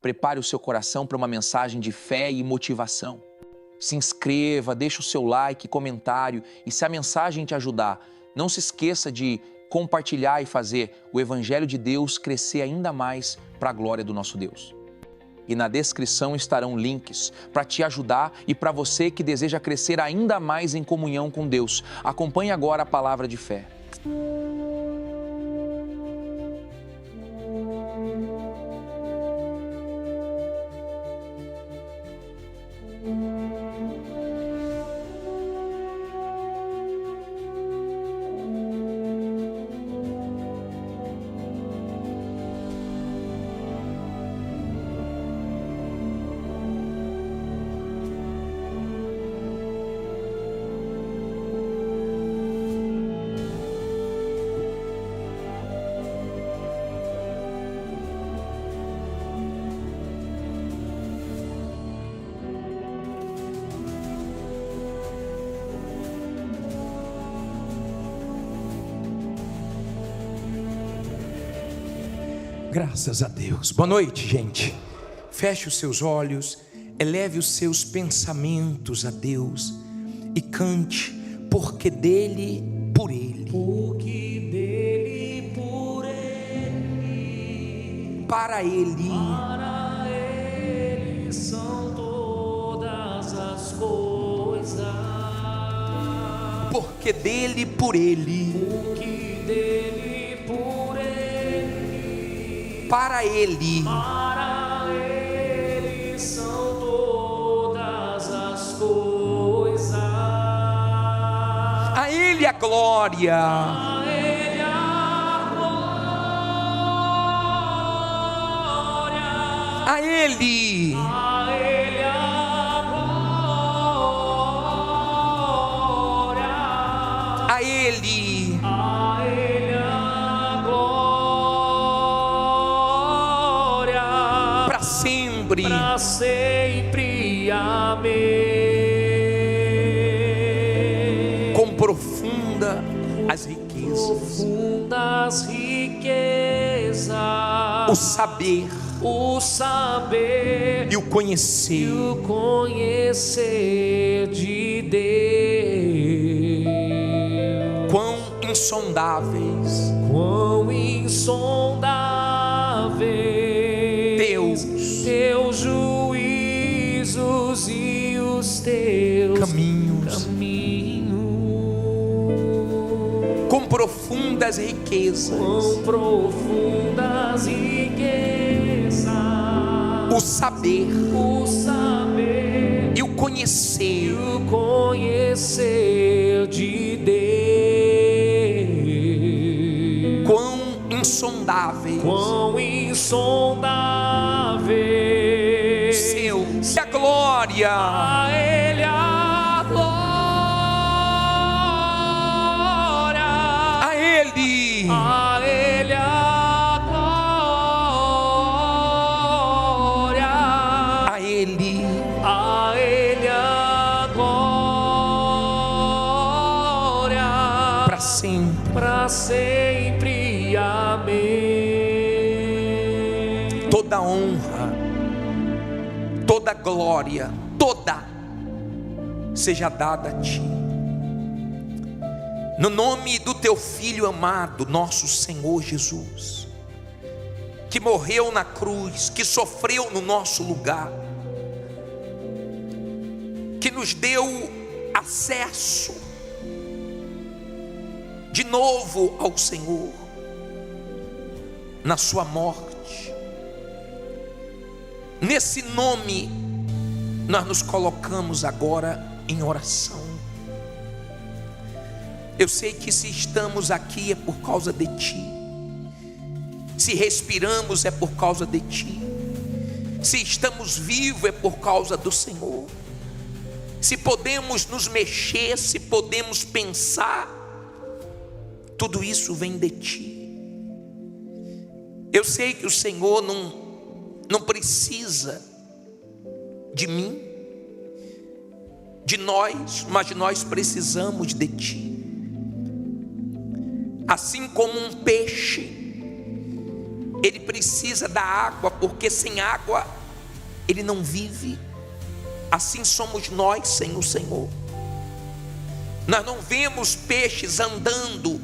Prepare o seu coração para uma mensagem de fé e motivação. Se inscreva, deixe o seu like, comentário e se a mensagem te ajudar, não se esqueça de compartilhar e fazer o Evangelho de Deus crescer ainda mais para a glória do nosso Deus. E na descrição estarão links para te ajudar e para você que deseja crescer ainda mais em comunhão com Deus. Acompanhe agora a palavra de fé. Graças a Deus. Boa noite, gente. Feche os seus olhos, eleve os seus pensamentos a Deus e cante, porque dele, por ele. Porque dele, por ele. Para ele. Para ele são todas as coisas. Porque dele, por ele. Porque dele, por ele. Para ele. Para ele são todas as coisas. A ele a glória. A ele a glória. A ele. A ele a glória. A ele. A ele a glória. Para sempre. Para sempre, amém. Com profunda as riquezas. Profundas riquezas, O saber o saber e o conhecer. e o conhecer de Deus. Quão insondáveis. Quão insondáveis teus juízos e os teus Caminhos. Com profundas riquezas. Quão profundas riquezas, O saber o saber e o e conhecer. o conhecer de Deus. Quão insondáveis. Quão insondáveis Seus e a glória. a ele a glória. A ele. A ele a glória. A ele. A ele a glória. Para sempre. Para sempre, amém. Toda honra, toda glória, toda seja dada a ti. No nome do teu Filho amado, nosso Senhor Jesus, que morreu na cruz, que sofreu no nosso lugar, que nos deu acesso de novo ao Senhor, na sua morte. Nesse nome, nós nos colocamos agora em oração. Eu sei que se estamos aqui é por causa de Ti. Se respiramos é por causa de Ti. Se estamos vivos é por causa do Senhor. Se podemos nos mexer, se podemos pensar, tudo isso vem de Ti. Eu sei que o Senhor não precisa de mim, de nós, mas nós precisamos de Ti. Assim como um peixe ele precisa da água, porque sem água ele não vive. Assim somos nós sem o Senhor. Nós não vemos peixes andando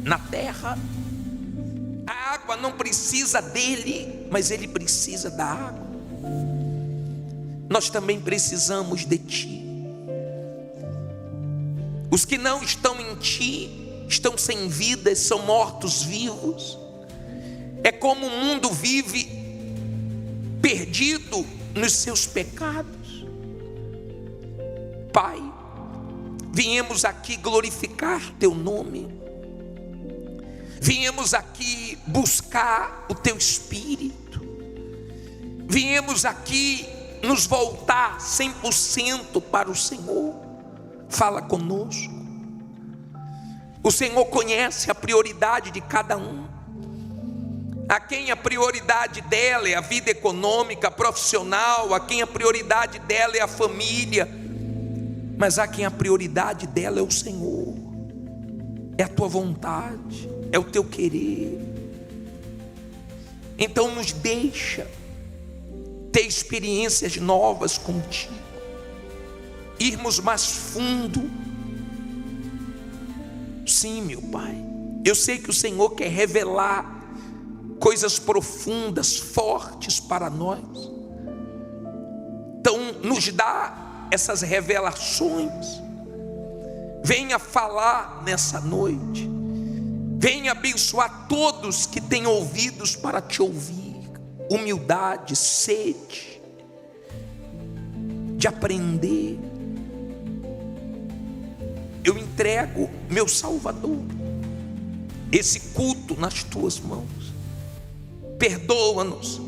na terra. A água não precisa dele, mas ele precisa da água. Nós também precisamos de ti. Os que não estão em ti estão sem vida, são mortos vivos. É como o mundo vive perdido nos seus pecados. Pai, viemos aqui glorificar teu nome. Viemos aqui buscar o teu Espírito. Viemos aqui nos voltar 100% para o Senhor. Fala conosco. O Senhor conhece a prioridade de cada um. A quem a prioridade dela é a vida econômica, profissional, a quem a prioridade dela é a família, mas a quem a prioridade dela é o Senhor, é a tua vontade, é o teu querer. Então nos deixa ter experiências novas contigo, irmos mais fundo. Sim, meu Pai, eu sei que o Senhor quer revelar coisas profundas, fortes para nós. Então nos dá essas revelações. Venha falar nessa noite. Venha abençoar todos que têm ouvidos para te ouvir. Humildade, sede de aprender. Eu entrego, meu Salvador, esse culto nas tuas mãos. Perdoa-nos.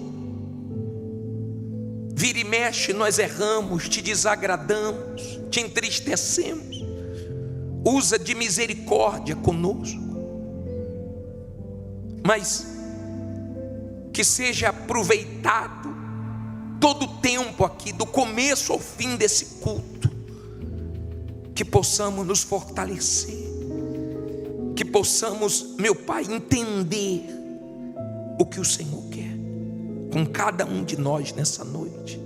Vira e mexe, nós erramos, te desagradamos, te entristecemos. Usa de misericórdia conosco. Mas que seja aproveitado todo o tempo aqui, do começo ao fim desse culto, que possamos nos fortalecer, que possamos, meu Pai, entender o que o Senhor quer com cada um de nós nessa noite.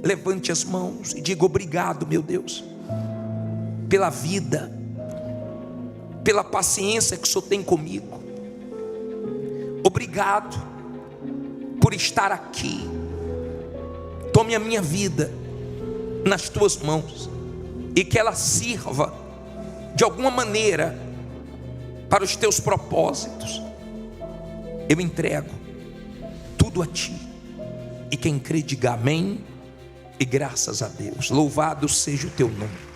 Levante as mãos e diga: obrigado, meu Deus, pela vida, pela paciência que o Senhor tem comigo. Obrigado por estar aqui. Tome a minha vida nas tuas mãos e que ela sirva de alguma maneira para os teus propósitos. Eu entrego tudo a ti. E quem crê diga amém e graças a Deus. Louvado seja o teu nome.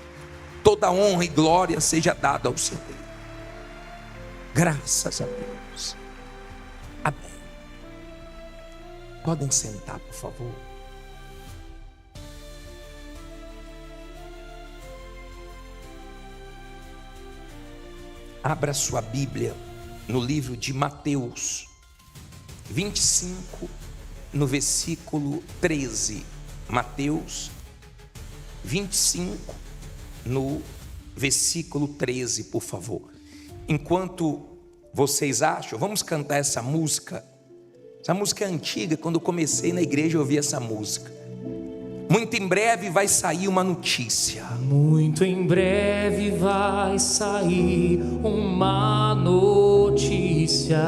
Toda honra e glória seja dada ao Senhor. Graças a Deus. Amém. Podem sentar, por favor. Abra sua Bíblia no livro de Mateus 25, no versículo 13. Mateus 25, no versículo 13, por favor. Enquanto vocês acham, vamos cantar essa música. Essa música é antiga. Quando eu comecei na igreja eu ouvi essa música. Muito em breve vai sair uma notícia. Muito em breve vai sair uma notícia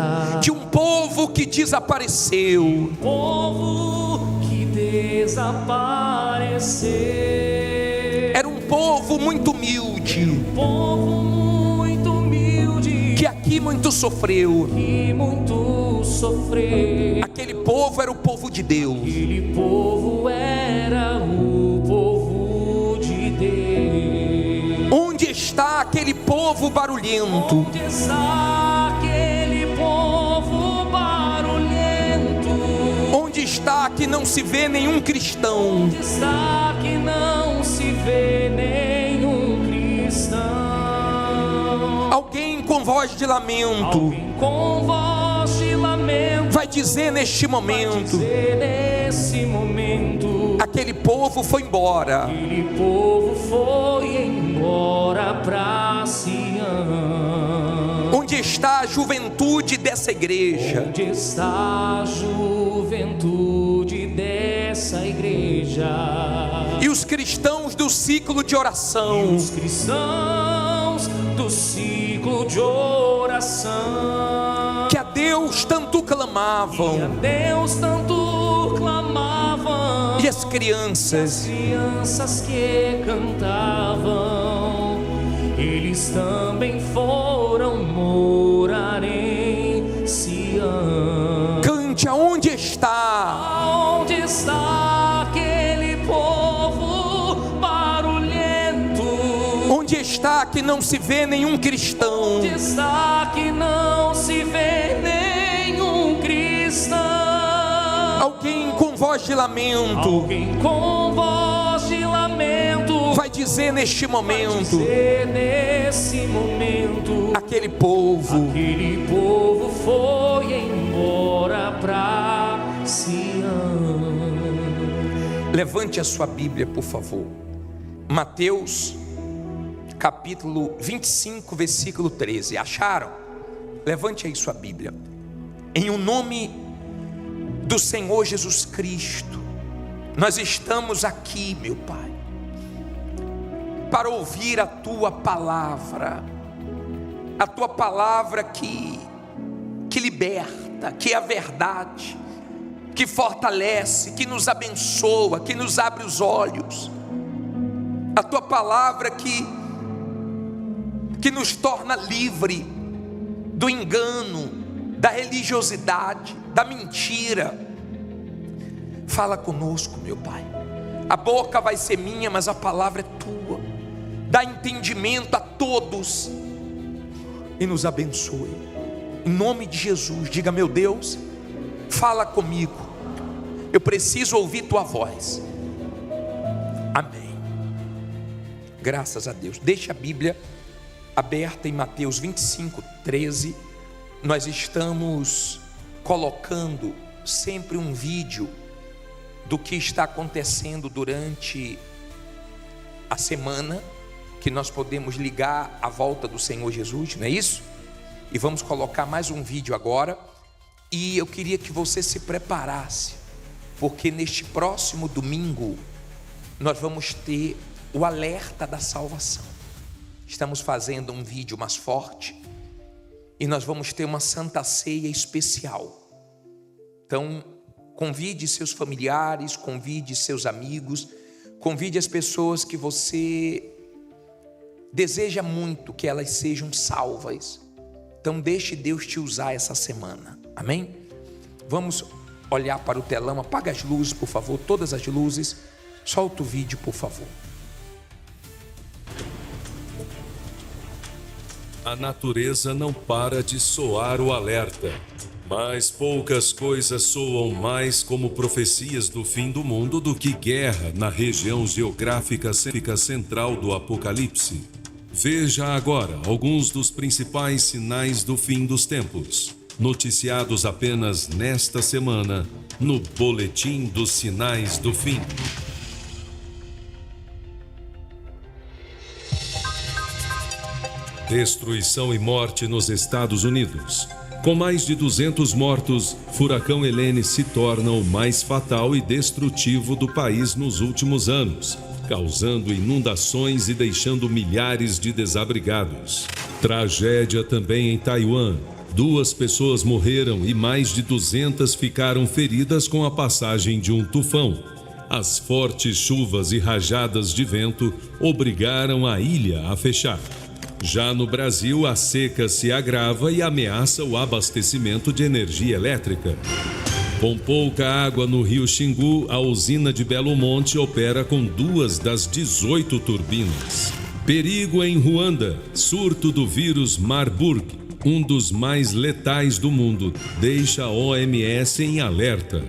de um povo que desapareceu. Povo que desapareceu. Era um povo muito humilde. Povo muito humilde. Que aqui muito sofreu. Que muito sofreu. Aquele povo era o povo de Deus. Aquele povo era o povo de Deus. Onde está aquele povo barulhento? Onde está aquele povo barulhento? Onde está que não se vê nenhum cristão? Onde está que não se vê nenhum cristão? Alguém com voz de lamento. Alguém com voz de lamento vai dizer neste momento: aquele povo foi embora. Aquele povo foi embora para Sião. Onde está a juventude dessa igreja? Onde está a juventude dessa igreja? E os cristãos do ciclo de E oração? os cristãos do ciclo de oração, Que a Deus tanto e a clamavam. Deus tanto clamavam, E as crianças? crianças que cantavam, eles também foram morar em Sião. Cante, aonde está? Onde está aquele povo barulhento? Onde está que não se vê nenhum cristão? Onde está que não se vê nenhum cristão? Alguém com voz de lamento Alguém com voz de lamento vai dizer neste momento: dizer nesse momento, aquele povo aquele povo foi embora pra Sião. Levante a sua Bíblia, por favor. Mateus, capítulo 25, versículo 13. Acharam? Levante aí sua Bíblia. Em o nome do Senhor Jesus Cristo, nós estamos aqui, meu Pai, para ouvir a Tua palavra. A Tua palavra que liberta, que é a verdade, que fortalece, que nos abençoa, que nos abre os olhos. A Tua palavra que nos torna livre do engano, da religiosidade, da mentira. Fala conosco, meu Pai. A boca vai ser minha, mas a palavra é Tua. Dá entendimento a todos e nos abençoe. Em nome de Jesus, diga: meu Deus, fala comigo. Eu preciso ouvir Tua voz. Amém. Graças a Deus. Deixa a Bíblia aberta em Mateus 25, 13. Nós estamos colocando sempre um vídeo do que está acontecendo durante a semana, que nós podemos ligar à volta do Senhor Jesus, não é isso? E vamos colocar mais um vídeo agora. E eu queria que você se preparasse, porque neste próximo domingo nós vamos ter o alerta da salvação. Estamos fazendo um vídeo mais forte e nós vamos ter uma santa ceia especial. Então, convide seus familiares, convide seus amigos, convide as pessoas que você deseja muito que elas sejam salvas. Então deixe Deus te usar essa semana, amém? Vamos olhar para o telão. Apaga as luzes, por favor, todas as luzes. Solta o vídeo, por favor. A natureza não para de soar o alerta, mas poucas coisas soam mais como profecias do fim do mundo do que guerra na região geográfica central do Apocalipse. Veja agora alguns dos principais sinais do fim dos tempos, noticiados apenas nesta semana no Boletim dos Sinais do Fim. Destruição e morte nos Estados Unidos. Com mais de 200 mortos, furacão Helene se torna o mais fatal e destrutivo do país nos últimos anos, causando inundações e deixando milhares de desabrigados. Tragédia também em Taiwan. 2 pessoas morreram e mais de 200 ficaram feridas com a passagem de um tufão. As fortes chuvas e rajadas de vento obrigaram a ilha a fechar. Já no Brasil, a seca se agrava e ameaça o abastecimento de energia elétrica. Com pouca água no rio Xingu, a usina de Belo Monte opera com 2 das 18 turbinas. Perigo em Ruanda. Surto do vírus Marburg, um dos mais letais do mundo, deixa a OMS em alerta.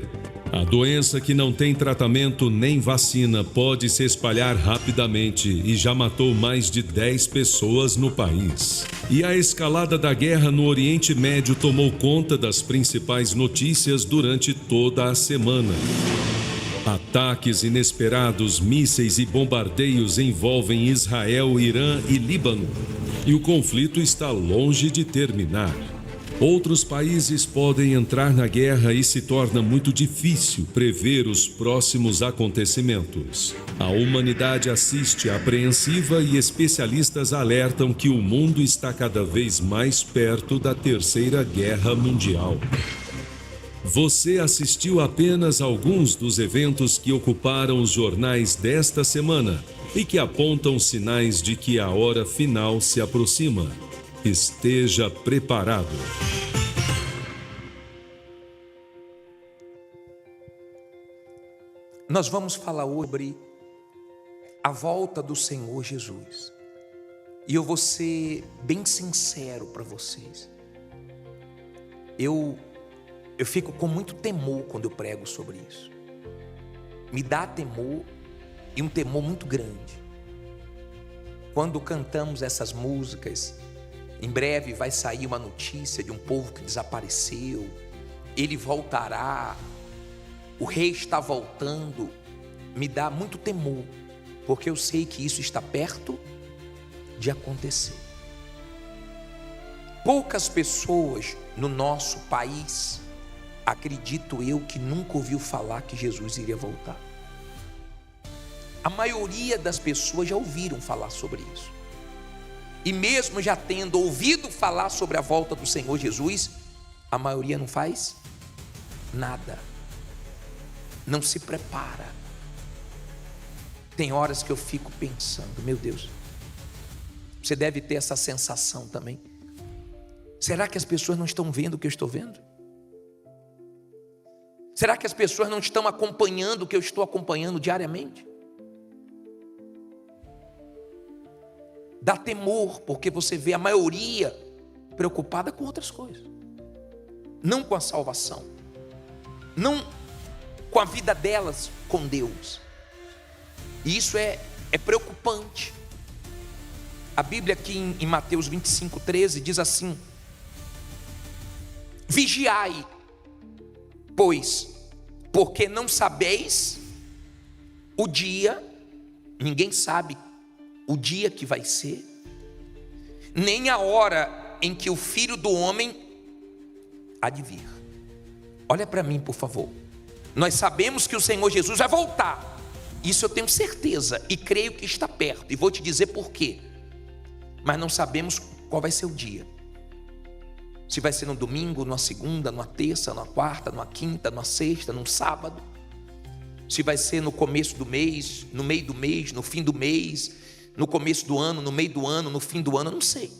A doença, que não tem tratamento nem vacina, pode se espalhar rapidamente e já matou mais de 10 pessoas no país. E a escalada da guerra no Oriente Médio tomou conta das principais notícias durante toda a semana. Ataques inesperados, mísseis e bombardeios envolvem Israel, Irã e Líbano. e o conflito está longe de terminar. Outros países podem entrar na guerra e se torna muito difícil prever os próximos acontecimentos. A humanidade assiste apreensiva e especialistas alertam que o mundo está cada vez mais perto da Terceira Guerra Mundial. Você assistiu apenas a alguns dos eventos que ocuparam os jornais desta semana e que apontam sinais de que a hora final se aproxima. Esteja preparado. Nós vamos falar sobre a volta do Senhor Jesus. E eu vou ser bem sincero para vocês. Eu fico com muito temor quando eu prego sobre isso. Me dá temor, e um temor muito grande. Quando cantamos essas músicas, em breve vai sair uma notícia de um povo que desapareceu, ele voltará, o rei está voltando. Me dá muito temor, porque eu sei que isso está perto de acontecer. Poucas pessoas no nosso país, acredito eu, que nunca ouviu falar que Jesus iria voltar. A maioria das pessoas já ouviram falar sobre isso. E mesmo já tendo ouvido falar sobre a volta do Senhor Jesus, a maioria não faz nada. Não se prepara. Tem horas que eu fico pensando, meu Deus, você deve ter essa sensação também. Será que as pessoas não estão vendo o que eu estou vendo? Será que as pessoas não estão acompanhando o que eu estou acompanhando diariamente? Dá temor, porque você vê a maioria preocupada com outras coisas. Não com a salvação. Não com a vida delas com Deus. E isso é preocupante. A Bíblia aqui em Mateus 25:13 diz assim: vigiai, pois, porque não sabeis o dia, ninguém sabe o dia que vai ser, nem a hora em que o Filho do Homem há de vir. Olha para mim, por favor. Nós sabemos que o Senhor Jesus vai voltar. Isso eu tenho certeza e creio que está perto. E vou te dizer por quê. Mas não sabemos qual vai ser o dia. Se vai ser no domingo, numa segunda, numa terça, numa quarta, numa quinta, numa sexta, num sábado. Se vai ser no começo do mês, no meio do mês, no fim do mês, no começo do ano, no meio do ano, no fim do ano, eu não sei.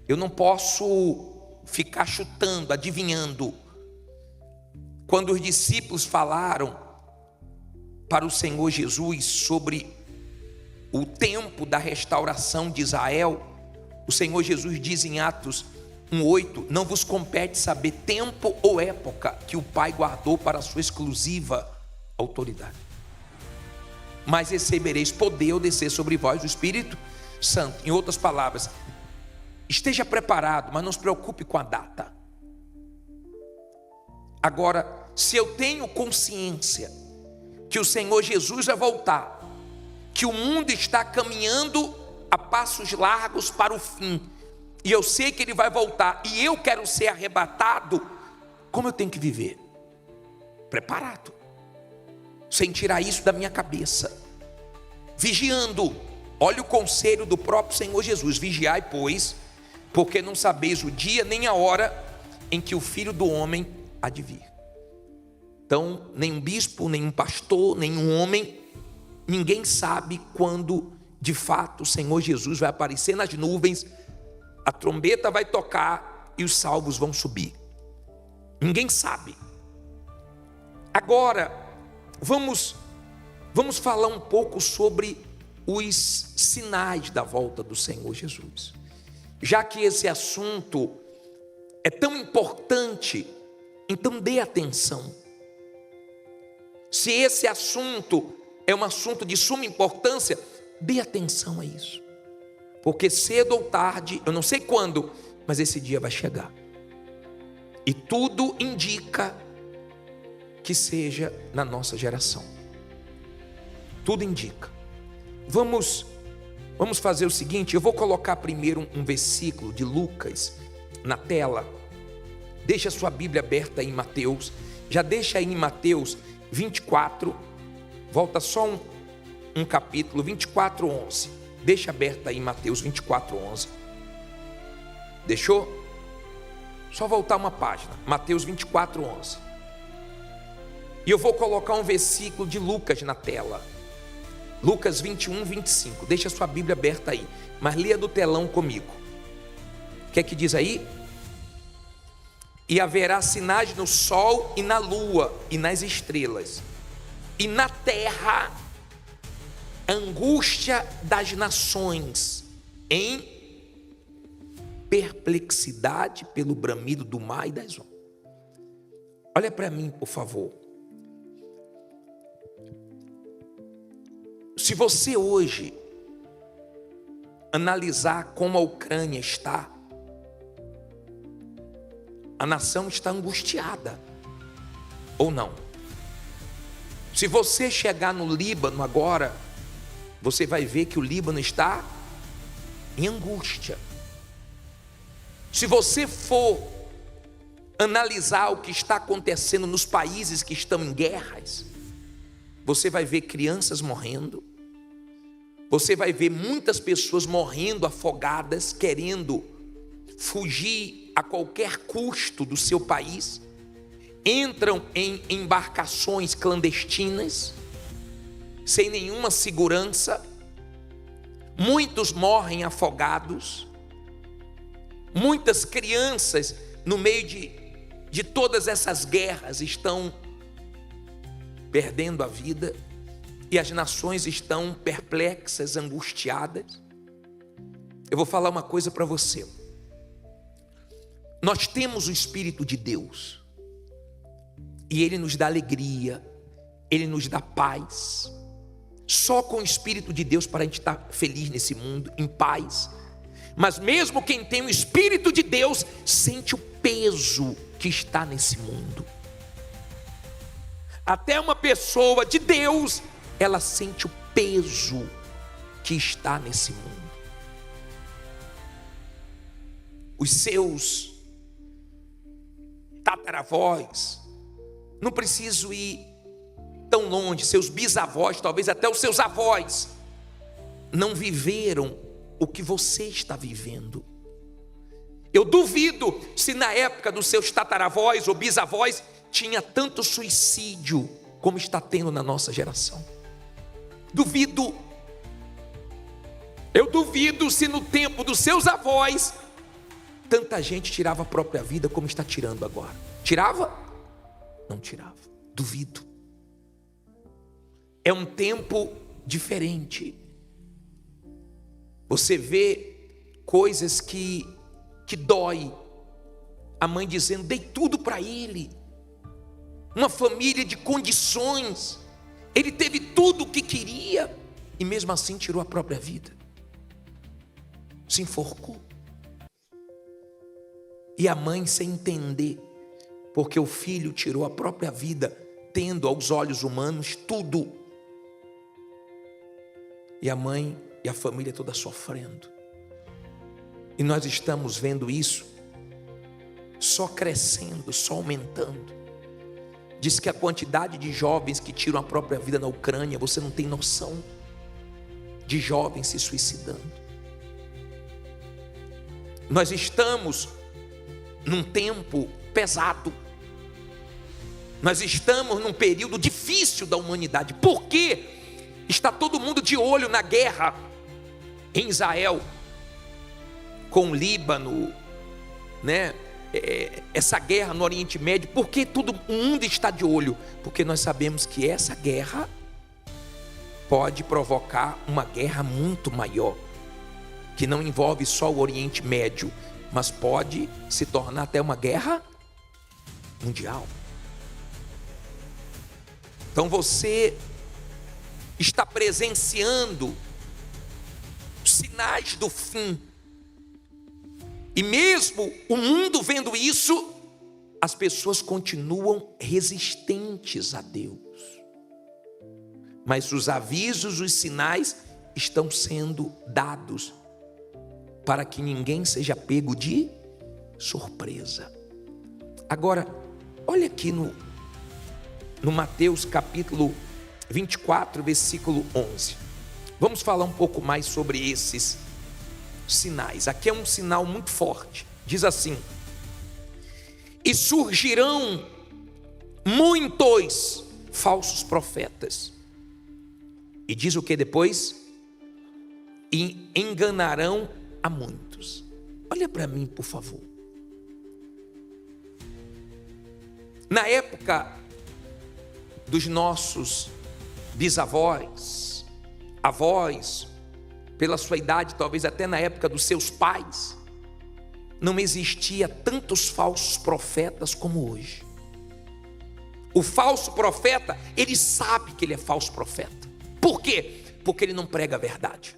Eu não posso ficar chutando, adivinhando. Quando os discípulos falaram para o Senhor Jesus sobre o tempo da restauração de Israel, o Senhor Jesus diz em Atos 1:8: não vos compete saber tempo ou época que o Pai guardou para a sua exclusiva autoridade, mas recebereis poder ao descer sobre vós o Espírito Santo. Em outras palavras, esteja preparado, mas não se preocupe com a data. Agora, se eu tenho consciência que o Senhor Jesus vai voltar, que o mundo está caminhando a passos largos para o fim, e eu sei que Ele vai voltar, e eu quero ser arrebatado, como eu tenho que viver? Preparado, sem tirar isso da minha cabeça, vigiando. Olha o conselho do próprio Senhor Jesus: vigiai, pois, porque não sabeis o dia nem a hora em que o Filho do Homem há de vir. Então, nenhum bispo, nenhum pastor, nenhum homem, ninguém sabe quando de fato o Senhor Jesus vai aparecer nas nuvens, a trombeta vai tocar e os salvos vão subir. Ninguém sabe. Agora, vamos falar um pouco sobre os sinais da volta do Senhor Jesus. Já que esse assunto é tão importante, então dê atenção. Se esse assunto é um assunto de suma importância, dê atenção a isso. Porque cedo ou tarde, eu não sei quando, mas esse dia vai chegar. E tudo indica que seja na nossa geração. Tudo indica. Vamos Vamos fazer o seguinte, eu vou colocar primeiro um versículo de Lucas na tela. Deixa a sua Bíblia aberta em Mateus. Já deixa aí em Mateus 24. Volta só um capítulo, 24:11. Deixa aberta aí em Mateus 24:11. Deixou? Só voltar uma página. Mateus 24:11. E eu vou colocar um versículo de Lucas na tela. Lucas 21:25. Deixa a sua Bíblia aberta aí, mas leia do telão comigo. O que é que diz aí? E haverá sinais no sol e na lua e nas estrelas, e na terra angústia das nações, em perplexidade pelo bramido do mar e das ondas. Olha para mim, por favor. Se você hoje analisar como a Ucrânia está, a nação está angustiada, ou não? Se você chegar no Líbano agora, você vai ver que o Líbano está em angústia. Se você for analisar o que está acontecendo nos países que estão em guerras, você vai ver crianças morrendo, você vai ver muitas pessoas morrendo afogadas, querendo fugir a qualquer custo do seu país, entram em embarcações clandestinas, sem nenhuma segurança, muitos morrem afogados, muitas crianças no meio de todas essas guerras estão perdendo a vida, e as nações estão perplexas, angustiadas. Eu vou falar uma coisa para você. Nós temos o Espírito de Deus, e Ele nos dá alegria, Ele nos dá paz. Só com o Espírito de Deus para a gente estar feliz nesse mundo, em paz. Mas mesmo quem tem o Espírito de Deus sente o peso que está nesse mundo. Até uma pessoa de Deus, ela sente o peso que está nesse mundo. Os seus tataravós, não preciso ir tão longe, seus bisavós, talvez até os seus avós, não viveram o que você está vivendo. Eu duvido se na época dos seus tataravós ou bisavós tinha tanto suicídio como está tendo na nossa geração. Duvido. Eu duvido se no tempo dos seus avós tanta gente tirava a própria vida como está tirando agora. Tirava? Não tirava. Duvido. É um tempo diferente. Você vê coisas que dói. A mãe dizendo: dei tudo para ele. Uma família de condições. Ele teve tudo o que queria e mesmo assim tirou a própria vida. Se enforcou. E a mãe sem entender, porque o filho tirou a própria vida, tendo aos olhos humanos tudo. E a mãe e a família toda sofrendo. E nós estamos vendo isso só crescendo, só aumentando. Diz que a quantidade de jovens que tiram a própria vida na Ucrânia, você não tem noção, de jovens se suicidando. Nós estamos num tempo pesado. Nós estamos num período difícil da humanidade. Por quê? Está todo mundo de olho na guerra em Israel, com o Líbano, né? Essa guerra no Oriente Médio. Por que todo mundo está de olho? Porque nós sabemos que essa guerra pode provocar uma guerra muito maior, que não envolve só o Oriente Médio, mas pode se tornar até uma guerra mundial. Então você está presenciando sinais do fim. E mesmo o mundo vendo isso, as pessoas continuam resistentes a Deus. Mas os avisos, os sinais estão sendo dados para que ninguém seja pego de surpresa. Agora, olha aqui no Mateus capítulo 24, versículo 11. Vamos falar um pouco mais sobre esses sinais. Aqui é um sinal muito forte. Diz assim: e surgirão muitos falsos profetas. E diz o que depois? E enganarão a muitos. Olha para mim, por favor. Na época dos nossos bisavós, avós, pela sua idade, talvez até na época dos seus pais, não existia tantos falsos profetas como hoje. O falso profeta, ele sabe que ele é falso profeta. Por quê? Porque ele não prega a verdade.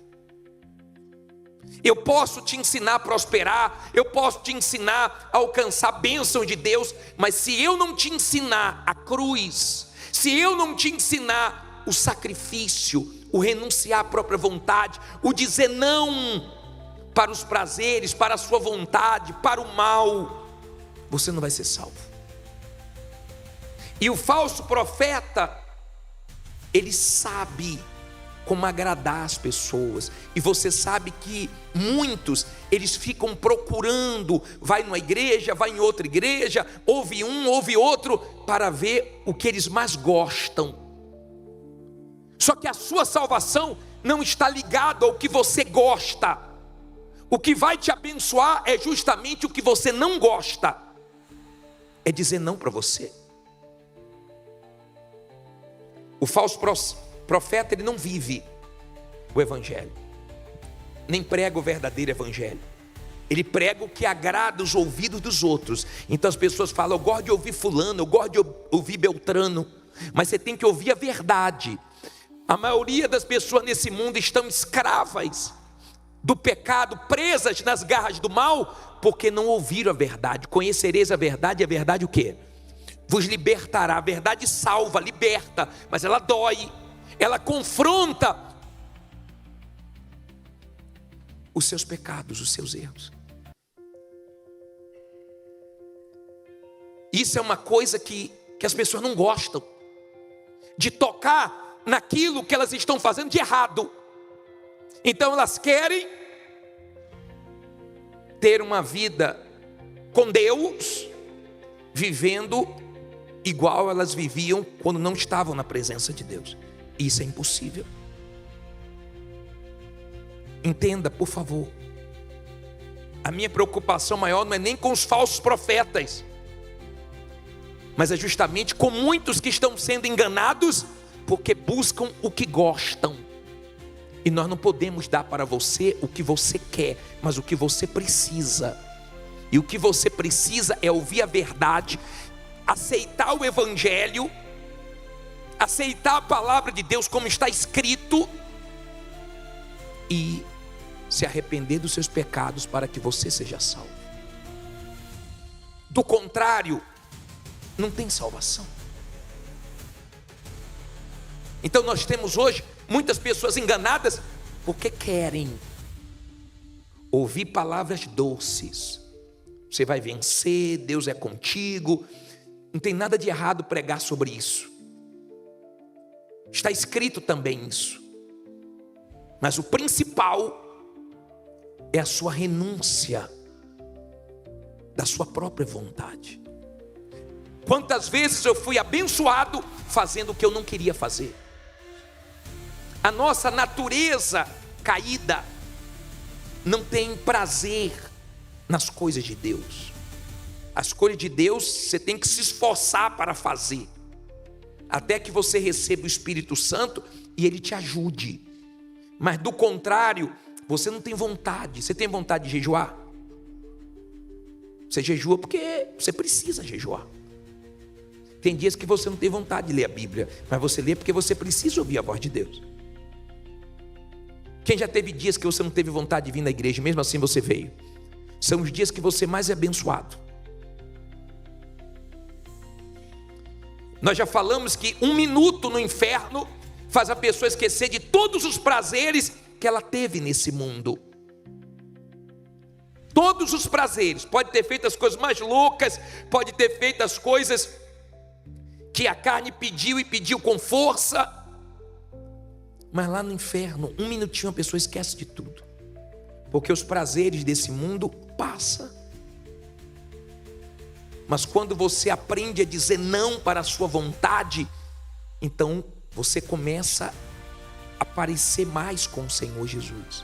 Eu posso te ensinar a prosperar, eu posso te ensinar a alcançar a bênção de Deus, mas se eu não te ensinar a cruz, se eu não te ensinar o sacrifício, o renunciar à própria vontade, o dizer não para os prazeres, para a sua vontade, para o mal, você não vai ser salvo. E o falso profeta, ele sabe como agradar as pessoas, e você sabe que muitos, eles ficam procurando, vai numa igreja, vai em outra igreja, ouve um, ouve outro, para ver o que eles mais gostam. Só que a sua salvação não está ligada ao que você gosta. O que vai te abençoar é justamente o que você não gosta, é dizer não para você. O falso profeta, ele não vive o evangelho, nem prega o verdadeiro evangelho. Ele prega o que agrada os ouvidos dos outros. Então as pessoas falam: eu gosto de ouvir fulano, eu gosto de ouvir Beltrano, mas você tem que ouvir a verdade. A maioria das pessoas nesse mundo estão escravas do pecado, presas nas garras do mal, porque não ouviram a verdade. Conhecereis a verdade, e a verdade o quê? Vos libertará. A verdade salva, liberta, mas ela dói, ela confronta os seus pecados, os seus erros. Isso é uma coisa que as pessoas não gostam, de tocar naquilo que elas estão fazendo de errado. Então elas querem ter uma vida com Deus, vivendo igual elas viviam quando não estavam na presença de Deus. Isso é impossível. Entenda, por favor. A minha preocupação maior não é nem com os falsos profetas, mas é justamente com muitos que estão sendo enganados porque buscam o que gostam. E nós não podemos dar para você o que você quer, mas o que você precisa. E o que você precisa é ouvir a verdade, aceitar o evangelho, aceitar a palavra de Deus como está escrito e se arrepender dos seus pecados para que você seja salvo. Do contrário, não tem salvação. Então nós temos hoje muitas pessoas enganadas porque querem ouvir palavras doces. Você vai vencer, Deus é contigo. Não tem nada de errado pregar sobre isso. Está escrito também isso. Mas o principal é a sua renúncia da sua própria vontade. Quantas vezes eu fui abençoado fazendo o que eu não queria fazer. A nossa natureza caída não tem prazer nas coisas de Deus. As coisas de Deus você tem que se esforçar para fazer, até que você receba o Espírito Santo e Ele te ajude. Mas do contrário, você não tem vontade. Você tem vontade de jejuar? Você jejua porque você precisa jejuar. Tem dias que você não tem vontade de ler a Bíblia, mas você lê porque você precisa ouvir a voz de Deus. Quem já teve dias que você não teve vontade de vir na igreja, mesmo assim você veio? São os dias que você mais é abençoado. Nós já falamos que 1 minuto no inferno faz a pessoa esquecer de todos os prazeres que ela teve nesse mundo. Todos os prazeres, pode ter feito as coisas mais loucas, pode ter feito as coisas que a carne pediu e pediu com força, mas lá no inferno, um minutinho a pessoa esquece de tudo, porque os prazeres desse mundo passam. Mas quando você aprende a dizer não para a sua vontade, então você começa a parecer mais com o Senhor Jesus.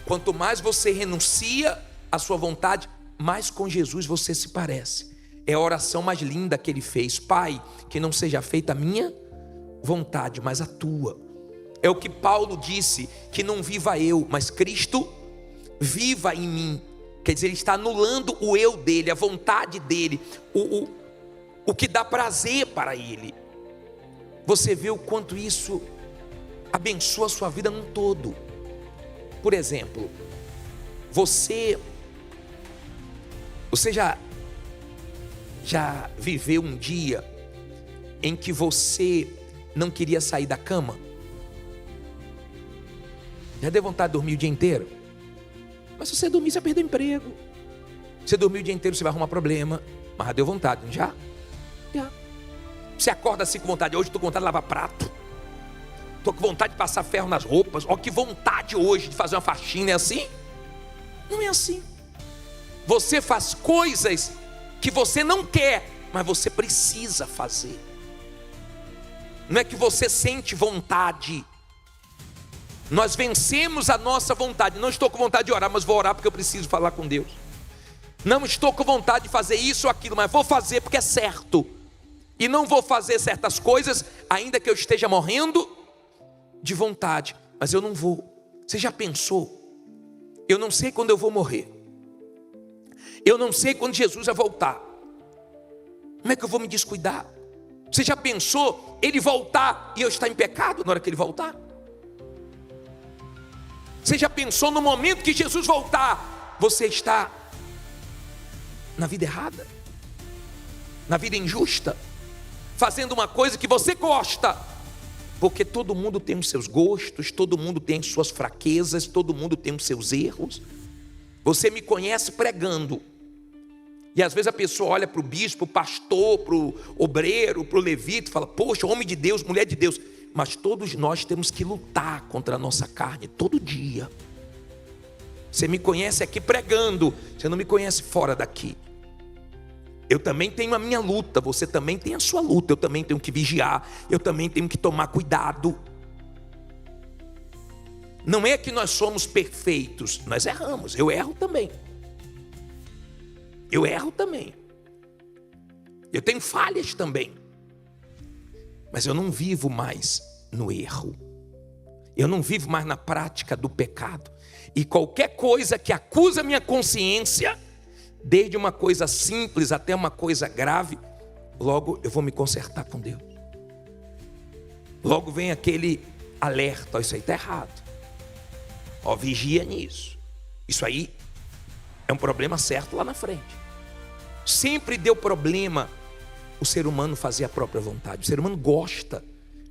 Quanto mais você renuncia à sua vontade, mais com Jesus você se parece. É a oração mais linda que ele fez: Pai, que não seja feita a minha vontade, mas a tua. É o que Paulo disse, que não viva eu, mas Cristo viva em mim. Quer dizer, ele está anulando o eu dele, a vontade dele, o que dá prazer para ele. Você vê o quanto isso abençoa a sua vida num todo. Por exemplo, você já viveu um dia em que você não queria sair da cama? Já deu vontade de dormir o dia inteiro? Mas se você dormir, você vai perder o emprego. Você dormir o dia inteiro, você vai arrumar problema. Mas já deu vontade, não já? Já. Você acorda assim com vontade: hoje estou com vontade de lavar prato, estou com vontade de passar ferro nas roupas. Ó, que vontade hoje de fazer uma faxina. É assim? Não é assim. Você faz coisas que você não quer, mas você precisa fazer. Não é que você sente vontade. Nós vencemos a nossa vontade. Não estou com vontade de orar, mas vou orar porque eu preciso falar com Deus. Não estou com vontade de fazer isso ou aquilo, mas vou fazer porque é certo. E não vou fazer certas coisas, ainda que eu esteja morrendo de vontade, mas eu não vou. Você já pensou? Eu não sei quando eu vou morrer. Eu não sei quando Jesus vai voltar. Como é que eu vou me descuidar? Você já pensou ele voltar e eu estar em pecado na hora que ele voltar? Você já pensou no momento que Jesus voltar, você está na vida errada, na vida injusta, fazendo uma coisa que você gosta? Porque todo mundo tem os seus gostos, todo mundo tem as suas fraquezas, todo mundo tem os seus erros. Você me conhece pregando, e às vezes a pessoa olha para o bispo, para o pastor, para o obreiro, para o levita e fala: poxa, homem de Deus, mulher de Deus. Mas todos nós temos que lutar contra a nossa carne todo dia. Você me conhece aqui pregando, você não me conhece fora daqui. Eu também tenho a minha luta, você também tem a sua luta. Eu também tenho que vigiar, eu também tenho que tomar cuidado. Não é que nós somos perfeitos, nós erramos. Eu erro também. Eu erro também. Eu tenho falhas também. Mas eu não vivo mais no erro. Eu não vivo mais na prática do pecado. E qualquer coisa que acusa minha consciência, desde uma coisa simples até uma coisa grave, logo eu vou me consertar com Deus. Logo vem aquele alerta: ó, isso aí está errado. Ó, vigia nisso. Isso aí é um problema certo lá na frente. Sempre deu problema o ser humano fazer a própria vontade. O ser humano gosta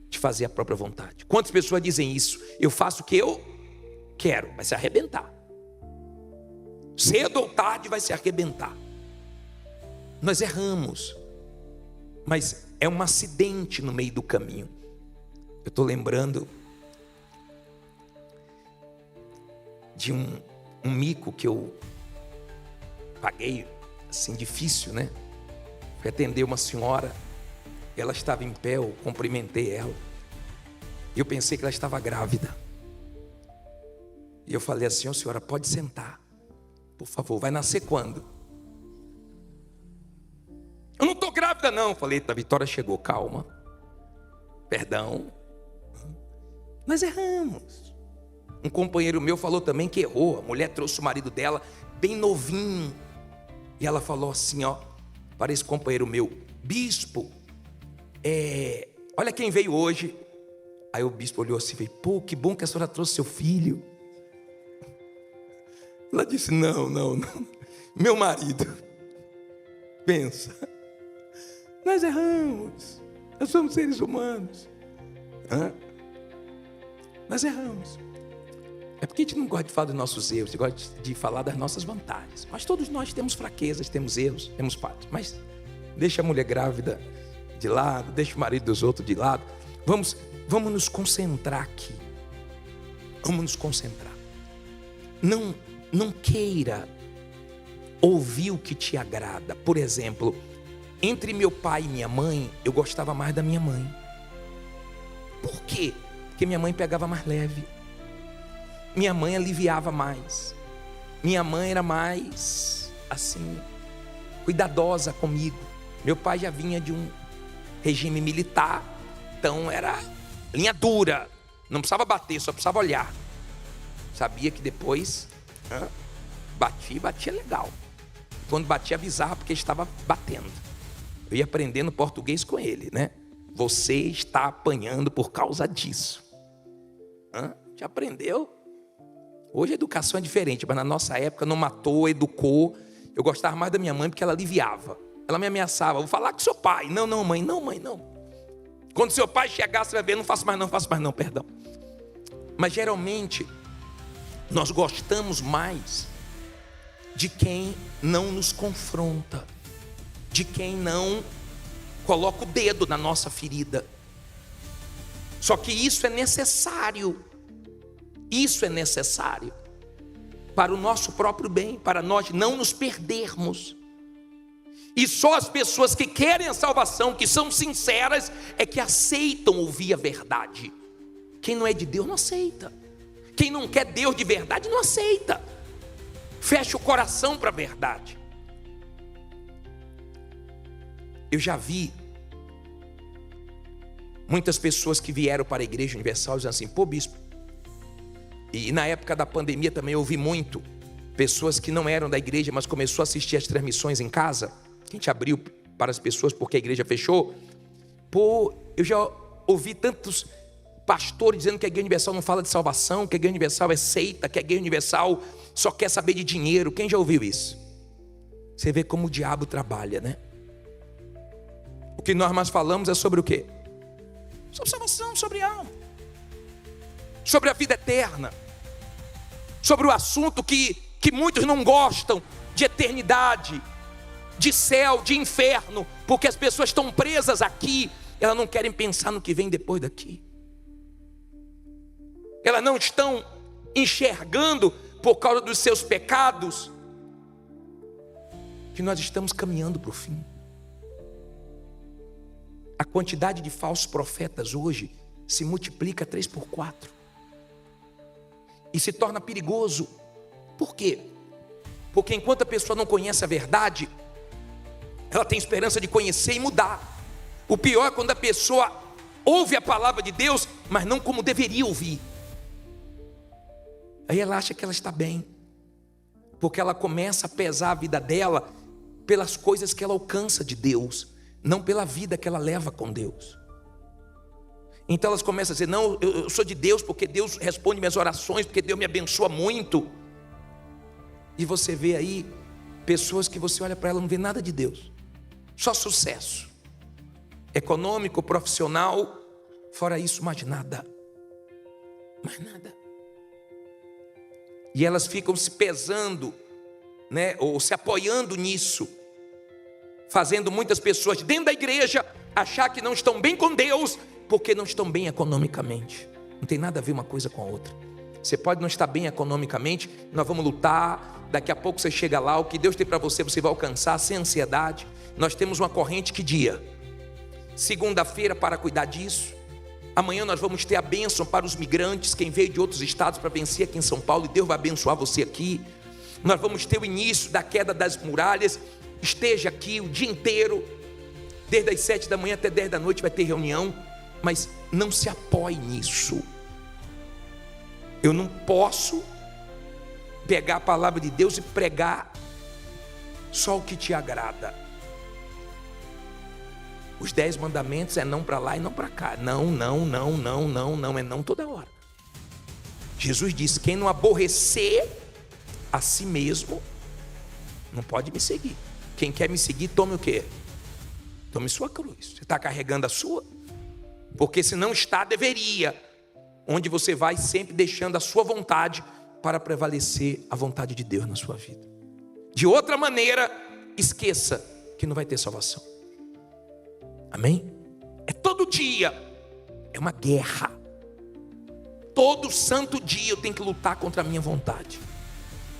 de fazer a própria vontade. Quantas pessoas dizem isso? Eu faço o que eu quero, vai se arrebentar. Cedo ou tarde vai se arrebentar. Nós erramos, mas é um acidente no meio do caminho. Eu estou lembrando de um mico que eu paguei, assim, difícil, né? Fui atender uma senhora, ela estava em pé, eu cumprimentei ela, e eu pensei que ela estava grávida. E eu falei assim: ó, senhora, pode sentar, por favor, vai nascer quando? Eu não estou grávida não. Falei: a Vitória chegou, calma, perdão. Nós erramos. Um companheiro meu falou também que errou. A mulher trouxe o marido dela bem novinho, e ela falou assim, ó, para esse companheiro meu: bispo, olha quem veio hoje. Aí o bispo olhou assim e falou: pô, que bom que a senhora trouxe seu filho. Ela disse: não, meu marido. Pensa, nós erramos, nós somos seres humanos. Nós erramos. É porque a gente não gosta de falar dos nossos erros, a gente gosta de falar das nossas vantagens. Mas todos nós temos fraquezas, temos erros, temos falhas. Mas deixa a mulher grávida de lado, deixa o marido dos outros de lado. Vamos nos concentrar aqui. Vamos nos concentrar. Não queira ouvir o que te agrada. Por exemplo, entre meu pai e minha mãe, eu gostava mais da minha mãe. Por quê? Porque minha mãe pegava mais leve. Minha mãe aliviava mais. Minha mãe era mais, assim, cuidadosa comigo. Meu pai já vinha de um regime militar, então era linha dura. Não precisava bater, só precisava olhar. Sabia que depois batia legal. Quando batia, avisava porque estava batendo. Eu ia aprendendo português com ele, né? Você está apanhando por causa disso. Já aprendeu? Hoje a educação é diferente, mas na nossa época não matou, educou. Eu gostava mais da minha mãe porque ela aliviava. Ela me ameaçava, vou falar com seu pai. Não, mãe, não. Quando seu pai chegar, você vai ver, não faço mais não, perdão. Mas geralmente, nós gostamos mais de quem não nos confronta, de quem não coloca o dedo na nossa ferida. Só que isso é necessário. Isso é necessário para o nosso próprio bem, para nós não nos perdermos. E só as pessoas que querem a salvação, que são sinceras, é que aceitam ouvir a verdade. Quem não é de Deus não aceita. Quem não quer Deus de verdade não aceita. Fecha o coração para a verdade. Eu já vi muitas pessoas que vieram para a Igreja Universal dizendo assim: pô, bispo, e na época da pandemia também eu ouvi muito pessoas que não eram da igreja, mas começou a assistir as transmissões em casa, que a gente abriu para as pessoas porque a igreja fechou. Pô, eu já ouvi tantos pastores dizendo que a Igreja Universal não fala de salvação, que a Igreja Universal é seita, que a Igreja Universal só quer saber de dinheiro. Quem já ouviu isso? Você vê como o diabo trabalha, né? O que nós mais falamos é sobre o quê? Sobre salvação, sobre alma, sobre a vida eterna, sobre o assunto que muitos não gostam, de eternidade, de céu, de inferno, porque as pessoas estão presas aqui, elas não querem pensar no que vem depois daqui. Elas não estão enxergando, por causa dos seus pecados, que nós estamos caminhando para o fim. A quantidade de falsos profetas hoje se multiplica 3x4. E se torna perigoso. Por quê? Porque enquanto a pessoa não conhece a verdade, ela tem esperança de conhecer e mudar. O pior é quando a pessoa ouve a palavra de Deus, mas não como deveria ouvir. Aí ela acha que ela está bem, porque ela começa a pesar a vida dela pelas coisas que ela alcança de Deus, não pela vida que ela leva com Deus. Então elas começam a dizer: não, eu sou de Deus porque Deus responde minhas orações, porque Deus me abençoa muito. E você vê aí pessoas que você olha para ela e não vê nada de Deus, só sucesso econômico, profissional, fora isso mais nada. E elas ficam se pesando, né, ou se apoiando nisso, fazendo muitas pessoas dentro da igreja achar que não estão bem com Deus, porque não estão bem economicamente. Não tem nada a ver uma coisa com a outra. Você pode não estar bem economicamente, nós vamos lutar, daqui a pouco você chega lá, o que Deus tem para você, você vai alcançar sem ansiedade. Nós temos uma corrente que dia? Segunda-feira para cuidar disso. Amanhã nós vamos ter a bênção para os migrantes, quem veio de outros estados para vencer aqui em São Paulo, e Deus vai abençoar você aqui. Nós vamos ter o início da queda das muralhas. Esteja aqui o dia inteiro, desde as 7 da manhã até 10 da noite vai ter reunião, mas não se apoie nisso. Eu não posso pegar a palavra de Deus e pregar só o que te agrada. Os 10 mandamentos é não para lá e não para cá. Não, é não toda hora. Jesus disse: quem não aborrecer a si mesmo, não pode me seguir. Quem quer me seguir, tome o quê? Tome sua cruz. Você está carregando a sua? Porque se não está, deveria. onde você vai sempre deixando a sua vontade para prevalecer a vontade de Deus na sua vida. De outra maneira, esqueça que não vai ter salvação. Amém? É todo dia, é uma guerra. Todo santo dia eu tenho que lutar contra a minha vontade.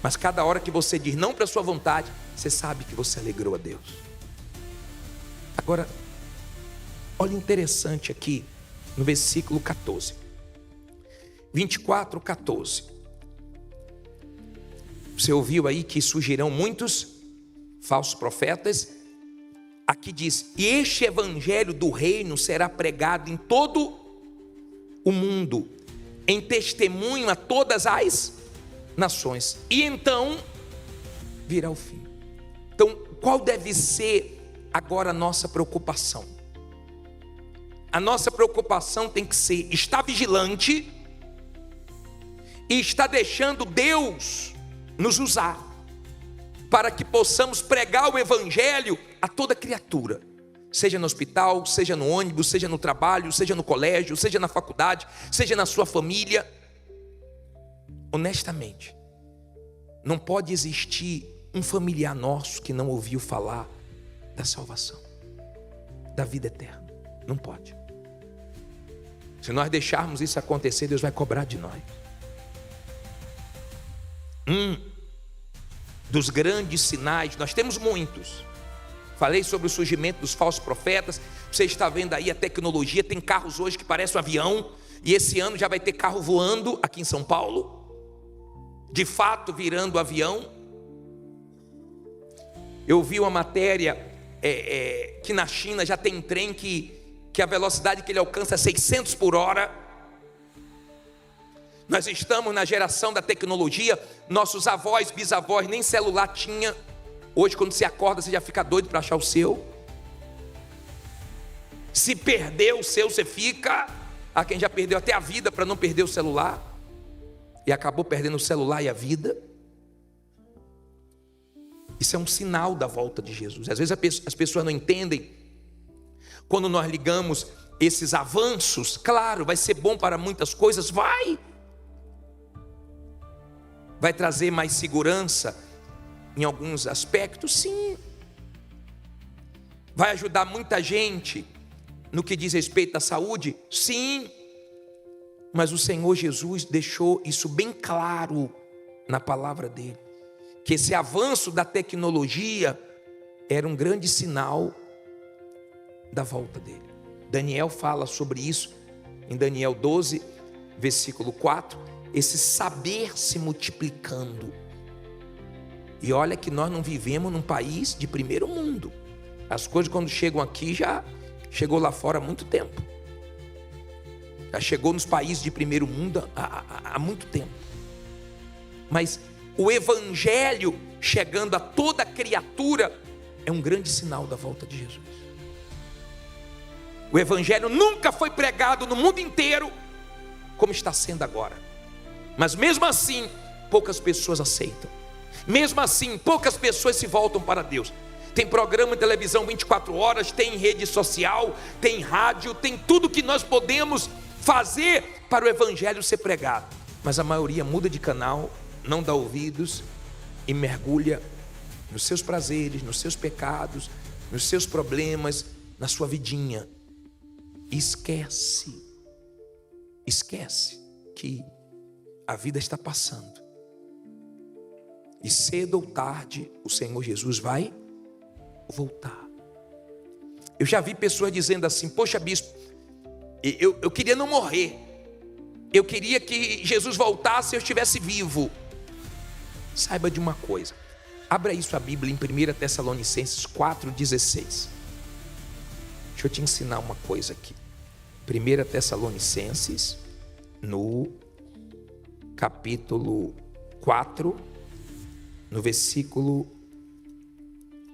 Mas cada hora que você diz não para a sua vontade, você sabe que você alegrou a Deus. Agora, olha interessante aqui no versículo 14. 24:14. Você ouviu aí que surgirão muitos falsos profetas. Aqui diz: e este evangelho do reino será pregado em todo o mundo, em testemunho a todas as nações, e então virá o fim. Então, qual deve ser agora a nossa preocupação? A nossa preocupação tem que ser estar vigilante e estar deixando Deus nos usar, para que possamos pregar o evangelho a toda criatura, seja no hospital, seja no ônibus, seja no trabalho, seja no colégio, seja na faculdade, seja na sua família. Honestamente, não pode existir um familiar nosso que não ouviu falar da salvação, da vida eterna. Não pode. Se nós deixarmos isso acontecer, Deus vai cobrar de nós. Dos grandes sinais, nós temos muitos. Falei sobre o surgimento dos falsos profetas. Você está vendo aí a tecnologia, tem carros hoje que parecem um avião, e esse ano já vai ter carro voando aqui em São Paulo, de fato virando avião. Eu vi uma matéria que na China já tem trem que a velocidade que ele alcança é 600 por hora. Nós estamos na geração da tecnologia. Nossos avós, bisavós nem celular tinha. Hoje quando você acorda você já fica doido para achar o seu. Se perder o seu, você fica. Há quem já perdeu até a vida para não perder o celular, e acabou perdendo o celular e a vida. Isso é um sinal da volta de Jesus. Às vezes as pessoas não entendem. Quando nós ligamos esses avanços, claro, vai ser bom para muitas coisas, vai trazer mais segurança em alguns aspectos, sim. Vai ajudar muita gente no que diz respeito à saúde, sim. Mas o Senhor Jesus deixou isso bem claro na palavra dele, que esse avanço da tecnologia era um grande sinal da volta dele. Daniel fala sobre isso em Daniel 12, versículo 4, esse saber se multiplicando. E olha que nós não vivemos num país de primeiro mundo. As coisas quando chegam aqui já chegou lá fora há muito tempo. Já chegou nos países de primeiro mundo há muito tempo. Mas o evangelho chegando a toda criatura é um grande sinal da volta de Jesus. O evangelho nunca foi pregado no mundo inteiro como está sendo agora. Mas mesmo assim, poucas pessoas aceitam. Mesmo assim, poucas pessoas se voltam para Deus. Tem programa de televisão 24 horas, tem rede social, tem rádio, tem tudo que nós podemos fazer para o evangelho ser pregado. Mas a maioria muda de canal, não dá ouvidos e mergulha nos seus prazeres, nos seus pecados, nos seus problemas, na sua vidinha. Esquece que a vida está passando. E cedo ou tarde o Senhor Jesus vai voltar. Eu já vi pessoas dizendo assim: poxa bispo, eu queria não morrer. Eu queria que Jesus voltasse e eu estivesse vivo. Saiba de uma coisa. Abra isso a Bíblia em 1 Tessalonicenses 4,16. Deixa eu te ensinar uma coisa aqui. 1 Tessalonicenses, no capítulo 4, no versículo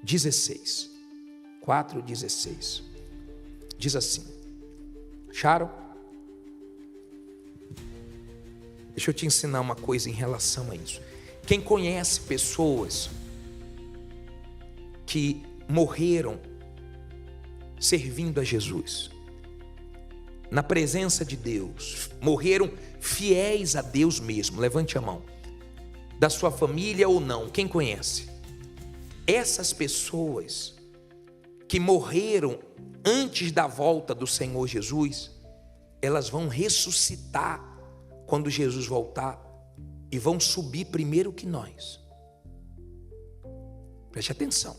16. 4,16. Diz assim. Acharam? Deixa eu te ensinar uma coisa em relação a isso. Quem conhece pessoas que morreram servindo a Jesus, na presença de Deus, morreram fiéis a Deus mesmo. Levante a mão. Da sua família ou não, quem conhece? Essas pessoas que morreram antes da volta do Senhor Jesus, elas vão ressuscitar quando Jesus voltar e vão subir primeiro que nós. Preste atenção.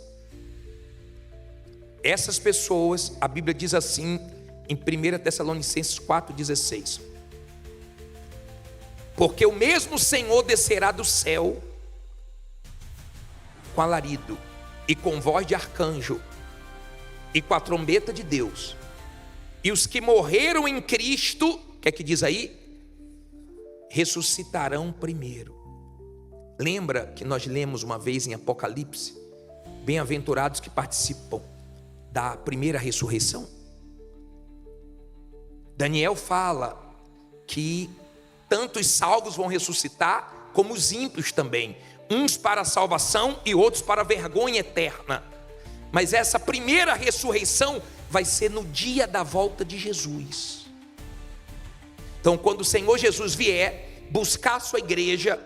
Essas pessoas, a Bíblia diz assim em 1 Tessalonicenses 4,16: porque o mesmo Senhor descerá do céu com alarido e com voz de arcanjo e com a trombeta de Deus, e os que morreram em Cristo, o que é que diz aí? Ressuscitarão primeiro. Lembra que nós lemos uma vez em Apocalipse: bem-aventurados que participam da primeira ressurreição? Daniel fala que tanto os salvos vão ressuscitar, como os ímpios também, uns para a salvação e outros para a vergonha eterna. Mas essa primeira ressurreição vai ser no dia da volta de Jesus. Então, quando o Senhor Jesus vier buscar a sua igreja,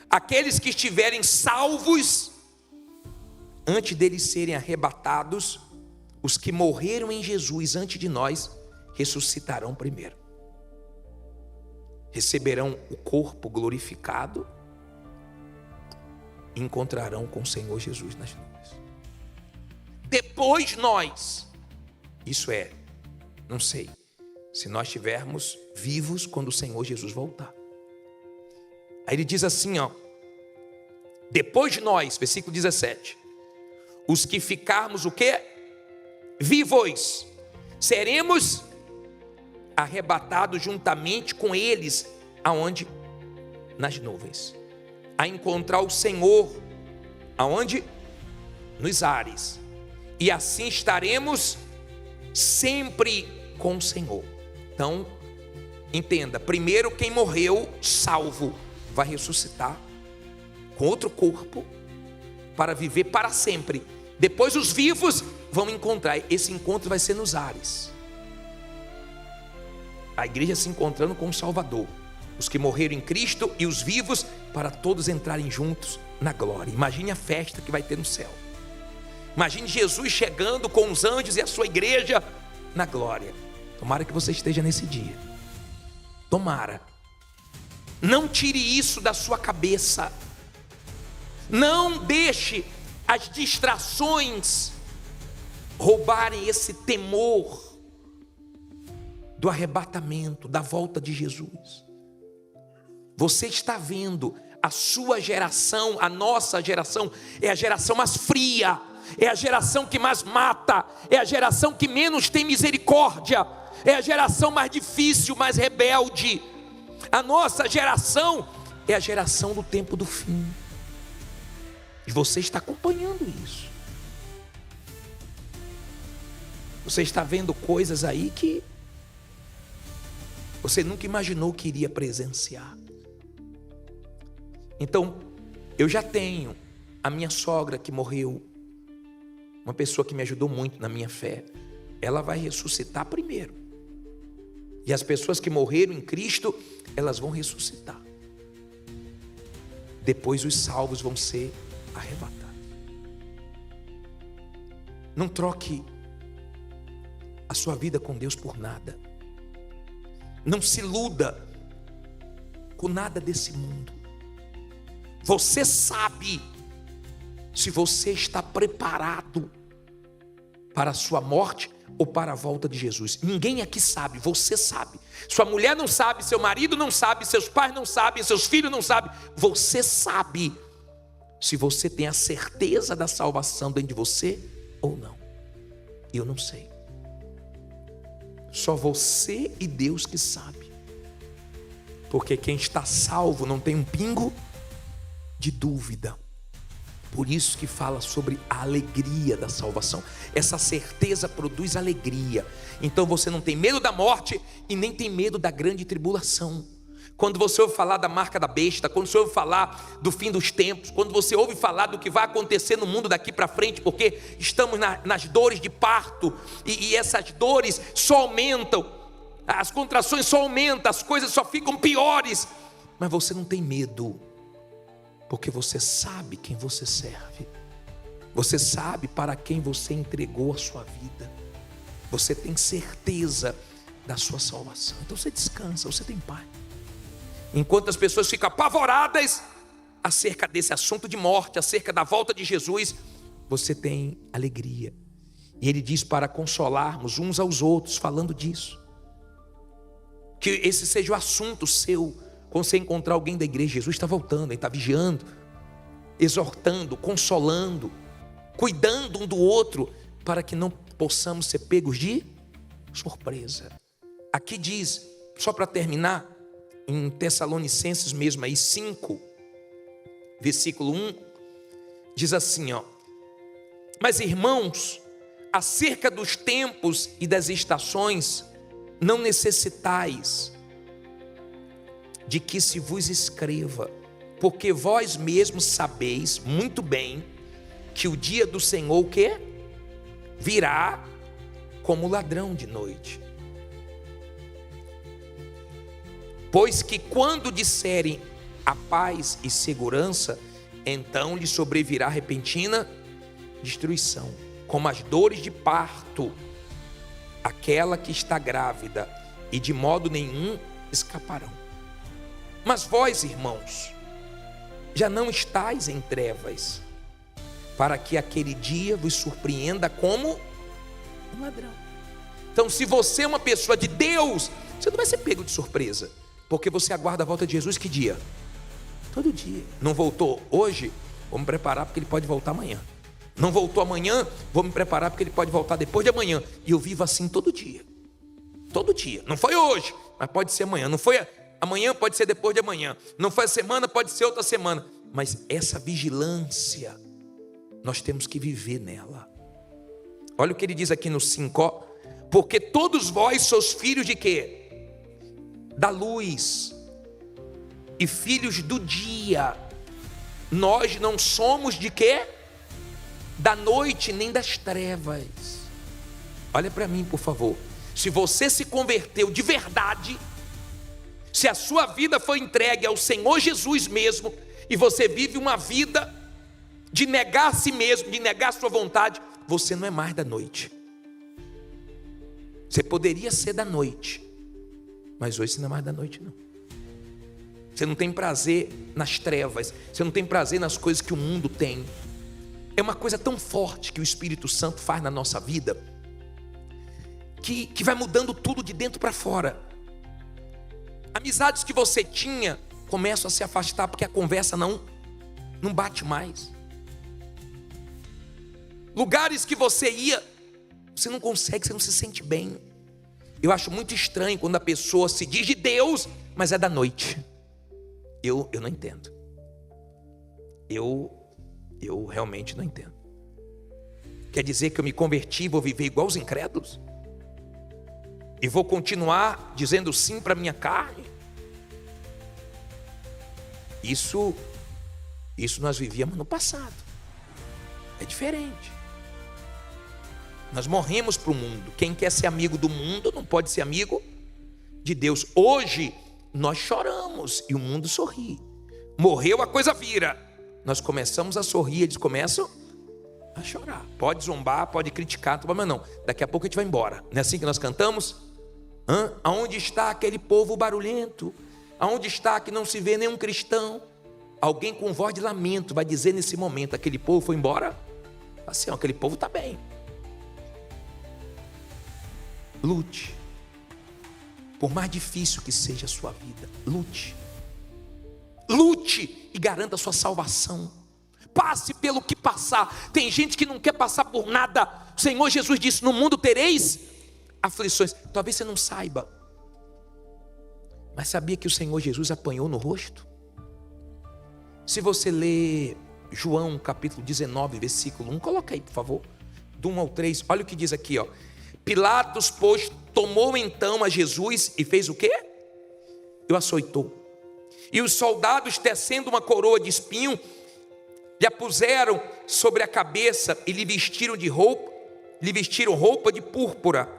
aqueles que estiverem salvos, antes deles serem arrebatados, os que morreram em Jesus antes de nós ressuscitarão primeiro. Receberão o corpo glorificado e encontrarão com o Senhor Jesus nas nuvens. Depois nós, isso é, não sei, se nós estivermos vivos quando o Senhor Jesus voltar. Aí ele diz assim, ó: depois de nós, versículo 17, os que ficarmos o quê? Vivos, seremos arrebatados juntamente com eles, aonde? Nas nuvens, a encontrar o Senhor, aonde? Nos ares, e assim estaremos sempre com o Senhor. Então, entenda, primeiro quem morreu salvo vai ressuscitar com outro corpo para viver para sempre. Depois os vivos vão encontrar, esse encontro vai ser nos ares, a igreja se encontrando com o Salvador, os que morreram em Cristo e os vivos, para todos entrarem juntos na glória. Imagine a festa que vai ter no céu. Imagine Jesus chegando com os anjos e a sua igreja na glória. Tomara que você esteja nesse dia. Tomara. Não tire isso da sua cabeça. Não deixe as distrações roubarem esse temor do arrebatamento, da volta de Jesus. Você está vendo a sua geração, a nossa geração, é a geração mais fria, é a geração que mais mata, é a geração que menos tem misericórdia, é a geração mais difícil, mais rebelde. A nossa geração é a geração do tempo do fim. E você está acompanhando isso. Você está vendo coisas aí que você nunca imaginou que iria presenciar. Então, eu já tenho a minha sogra que morreu, uma pessoa que me ajudou muito na minha fé. Ela vai ressuscitar primeiro. E as pessoas que morreram em Cristo, elas vão ressuscitar. Depois os salvos vão ser arrebatados. Não troque a sua vida com Deus por nada. Não se iluda com nada desse mundo. Você sabe se você está preparado para a sua morte ou para a volta de Jesus. Ninguém aqui sabe, você sabe. Sua mulher não sabe, seu marido não sabe, seus pais não sabem, seus filhos não sabem. Você sabe se você tem a certeza da salvação dentro de você ou não. Eu não sei. Só você e Deus que sabe. Porque quem está salvo não tem um pingo de dúvida. Por isso que fala sobre a alegria da salvação. Essa certeza produz alegria. Então você não tem medo da morte e nem tem medo da grande tribulação. Quando você ouve falar da marca da besta, quando você ouve falar do fim dos tempos, quando você ouve falar do que vai acontecer no mundo daqui para frente, porque estamos nas dores de parto e essas dores só aumentam. as contrações só aumentam, as coisas só ficam piores, mas você não tem medo, porque você sabe quem você serve, você sabe para quem você entregou a sua vida, você tem certeza da sua salvação. Então você descansa, você tem paz. Enquanto as pessoas ficam apavoradas acerca desse assunto de morte, acerca da volta de Jesus, você tem alegria. E ele diz para consolarmos uns aos outros, falando disso. Que esse seja o assunto seu, quando você encontrar alguém da igreja. Jesus está voltando, ele está vigiando, exortando, consolando, cuidando um do outro, para que não possamos ser pegos de surpresa. Aqui diz, só para terminar, em Tessalonicenses mesmo aí, 5, versículo 1, diz assim, ó: mas irmãos, acerca dos tempos e das estações, não necessitais de que se vos escreva, porque vós mesmos sabeis muito bem que o dia do Senhor, o quê? Virá como ladrão de noite. Pois que quando disserem a paz e segurança, então lhe sobrevirá repentina destruição, como as dores de parto, aquela que está grávida, e de modo nenhum escaparão. Mas vós, irmãos, já não estáis em trevas, para que aquele dia vos surpreenda como um ladrão. Então, se você é uma pessoa de Deus, você não vai ser pego de surpresa, porque você aguarda a volta de Jesus que dia? Todo dia. Não voltou hoje? Vou me preparar porque ele pode voltar amanhã. Não voltou amanhã? Vou me preparar porque ele pode voltar depois de amanhã. E eu vivo assim todo dia. Todo dia. Não foi hoje, mas pode ser amanhã. Não foi amanhã, pode ser depois de amanhã. Não foi a semana, pode ser outra semana. Mas essa vigilância, nós temos que viver nela. Olha o que ele diz aqui no 5, ó. Porque todos vós sois filhos de quê? Da luz e filhos do dia. Nós não somos de quê? Da noite nem das trevas. Olha para mim, por favor. Se você se converteu de verdade, se a sua vida foi entregue ao Senhor Jesus mesmo, e você vive uma vida de negar a si mesmo, de negar a sua vontade, você não é mais da noite. Você poderia ser da noite, mas hoje você não é mais da noite, não. Você não tem prazer nas trevas, você não tem prazer nas coisas que o mundo tem. É uma coisa tão forte que o Espírito Santo faz na nossa vida, que vai mudando tudo de dentro para fora. Amizades que você tinha começam a se afastar porque a conversa não bate mais. Lugares que você ia, você não consegue, você não se sente bem. Eu acho muito estranho quando a pessoa se diz de Deus, mas é da noite. Eu não entendo. Eu realmente não entendo. Quer dizer que eu me converti e vou viver igual os incrédulos? E vou continuar dizendo sim para a minha carne? Isso nós vivíamos no passado. É diferente. Nós morremos para o mundo. Quem quer ser amigo do mundo não pode ser amigo de Deus. Hoje nós choramos e o mundo sorri. Morreu, a coisa vira. Nós começamos a sorrir, eles começam a chorar. Pode zombar, pode criticar, mas não. Daqui a pouco a gente vai embora. Não é assim que nós cantamos? Aonde está aquele povo barulhento? Aonde está que não se vê nenhum cristão? Alguém com voz de lamento vai dizer nesse momento: aquele povo foi embora? Assim, aquele povo está bem. Lute. Por mais difícil que seja a sua vida, lute. Lute e garanta a sua salvação. Passe pelo que passar. Tem gente que não quer passar por nada. O Senhor Jesus disse: no mundo tereis aflições. Talvez você não saiba, mas sabia que o Senhor Jesus apanhou no rosto? Se você ler João capítulo 19, versículo 1, coloca aí por favor, do 1 ao 3, olha o que diz aqui, ó. Pilatos, pois, tomou então a Jesus e fez o quê? E o açoitou. E os soldados, tecendo uma coroa de espinho, lhe a puseram sobre a cabeça e lhe vestiram roupa de púrpura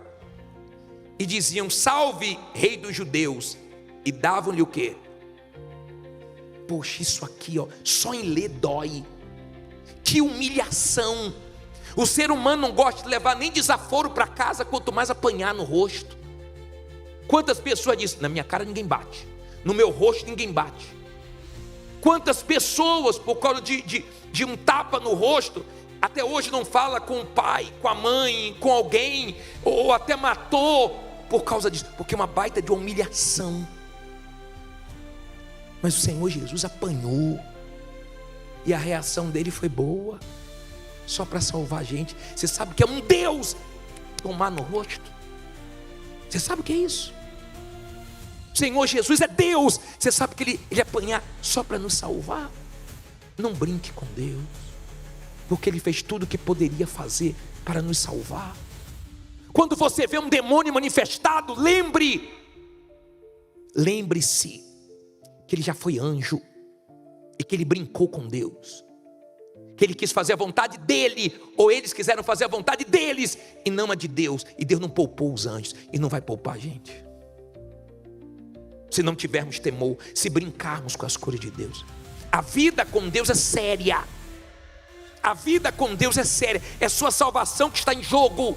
e diziam: salve, rei dos judeus, e davam-lhe o quê? Poxa, isso aqui, ó, só em ler dói. Que humilhação. O ser humano não gosta de levar nem desaforo para casa, quanto mais apanhar no rosto. Quantas pessoas dizem: na minha cara ninguém bate, no meu rosto ninguém bate. Quantas pessoas, por causa de um tapa no rosto, até hoje não fala com o pai, com a mãe, com alguém, ou até matou por causa disso, porque é uma baita de uma humilhação. Mas o Senhor Jesus apanhou, e a reação dele foi boa, só para salvar a gente. Você sabe que é um Deus tomar no rosto? Você sabe o que é isso? O Senhor Jesus é Deus. Você sabe que ele apanhar só para nos salvar? Não brinque com Deus, porque Ele fez tudo o que poderia fazer para nos salvar. Quando você vê um demônio manifestado, lembre-se que ele já foi anjo, e que ele brincou com Deus, que ele quis fazer a vontade dele, ou eles quiseram fazer a vontade deles, e não a de Deus. E Deus não poupou os anjos, e não vai poupar a gente, se não tivermos temor, se brincarmos com as coisas de Deus. A vida com Deus é séria. A vida com Deus é séria. É sua salvação que está em jogo.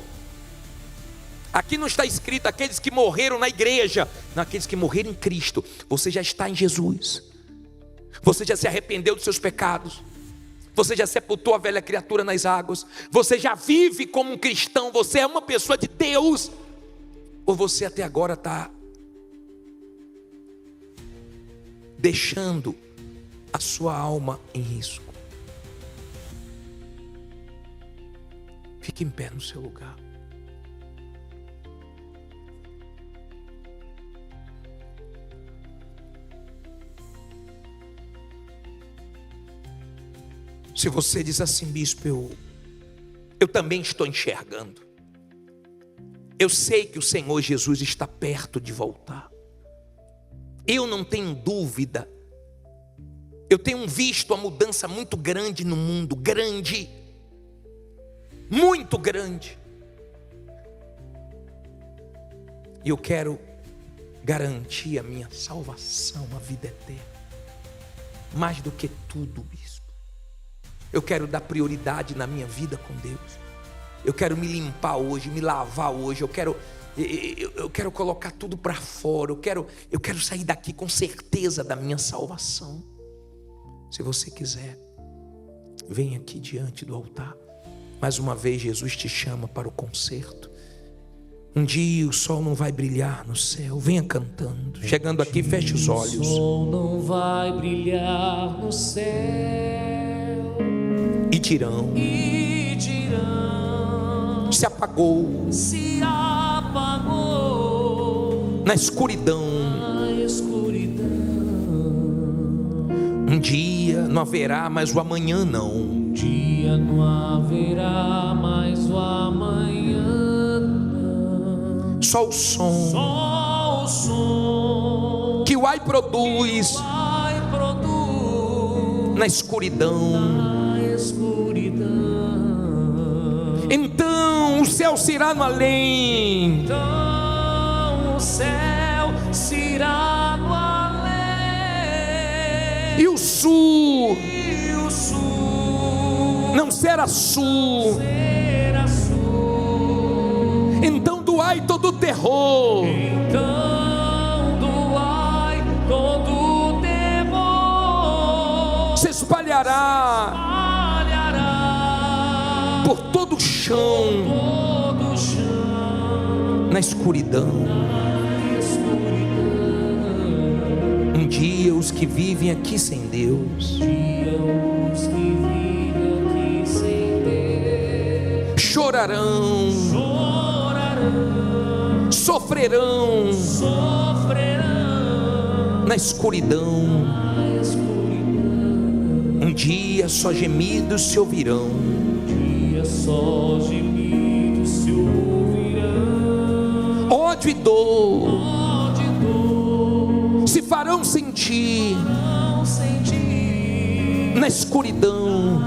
Aqui não está escrito aqueles que morreram na igreja, não, aqueles que morreram em Cristo. Você já está em Jesus. Você já se arrependeu dos seus pecados. Você já sepultou a velha criatura nas águas. Você já vive como um cristão. Você é uma pessoa de Deus. Ou você até agora está deixando a sua alma em risco? Fique em pé no seu lugar. Se você diz assim: bispo, eu também estou enxergando, eu sei que o Senhor Jesus está perto de voltar, eu não tenho dúvida, eu tenho visto uma mudança muito grande no mundo, grande, muito grande, e eu quero garantir a minha salvação, a vida eterna, mais do que tudo, bispo. Eu quero dar prioridade na minha vida com Deus. Eu quero me limpar hoje, me lavar hoje. Eu quero colocar tudo para fora. Eu quero sair daqui com certeza da minha salvação. Se você quiser, vem aqui diante do altar. Mais uma vez Jesus te chama para o concerto. Um dia o sol não vai brilhar no céu. Venha cantando. Chegando aqui, feche os olhos. O sol não vai brilhar no céu. E dirão, se apagou, na escuridão. Um dia não haverá mais o amanhã, não. Um dia não haverá mais o amanhã, não. Só o som que o ai produz na escuridão. Então o céu se irá no além. Então o céu se irá no além. E o sul não será sul. Então do ai todo terror. Então do ai todo terror se espalhará por todo o chão, na escuridão. Um dia os que vivem aqui sem Deus chorarão, sofrerão na escuridão. Um dia só gemidos se ouvirão. Só gemidos se ouvirão. Ódio e dor se farão sentir na escuridão.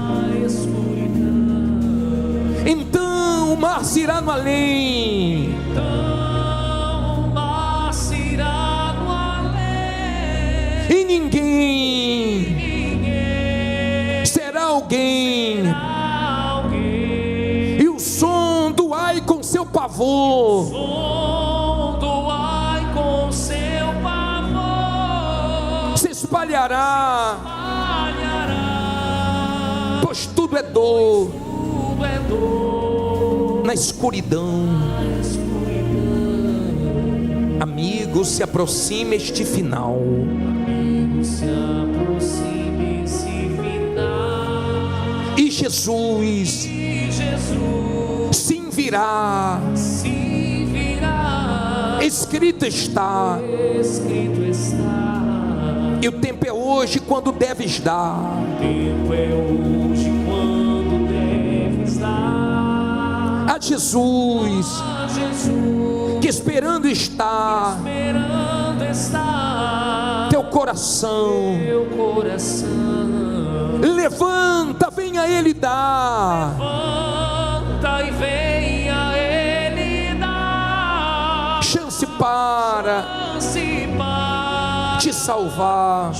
Então o mar se irá no além. Então ninguém será alguém. E o som do ai com seu pavor, se espalhará, pois tudo é dor na escuridão. Amigo, se aproxima este final. E Jesus sim virá. Escrito está. E o tempo é hoje quando deves dar. A Jesus que esperando está teu coração. Levanta, venha Ele dar. Levanta e venha Ele dar Chance para te salvar.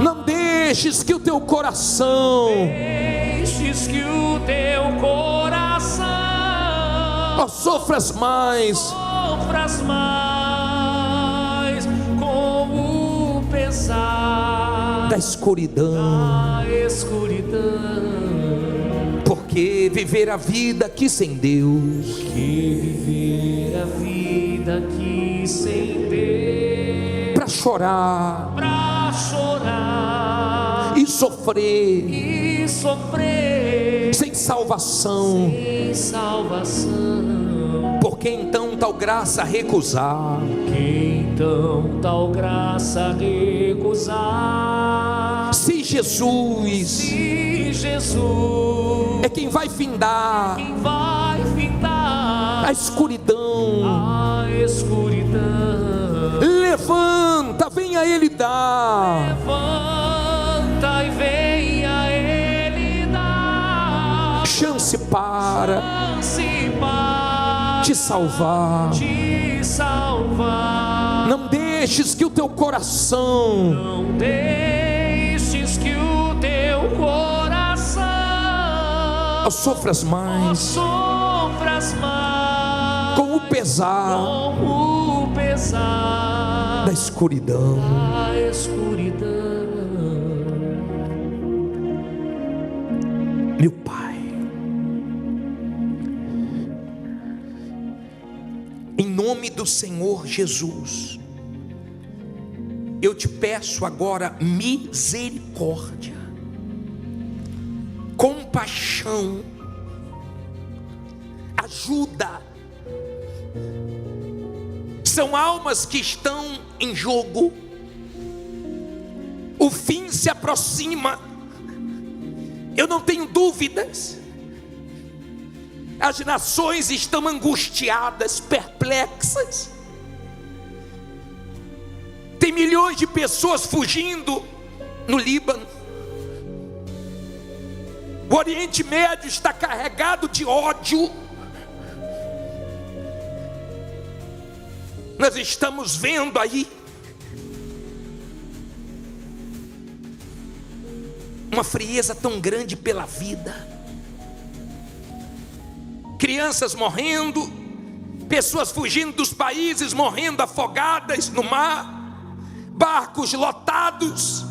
Não deixes que o teu coração sofras mais com o pesar da escuridão. Porque viver a vida aqui sem Deus, para chorar e sofrer sem salvação. Por que então tal graça recusar? Se Jesus é quem vai findar a escuridão, levanta, venha Ele dar. Levanta e venha Ele dar Chance para te salvar. Não deixes que o teu coração sofras mais com o pesar da escuridão. Meu Pai, em nome do Senhor Jesus, eu te peço agora misericórdia, compaixão, ajuda. São almas que estão em jogo, o fim se aproxima, eu não tenho dúvidas. As nações estão angustiadas, perplexas. Tem milhões de pessoas fugindo no Líbano. O Oriente Médio está carregado de ódio. Nós estamos vendo aí uma frieza tão grande pela vida. Crianças morrendo, pessoas fugindo dos países, morrendo afogadas no mar, barcos lotados,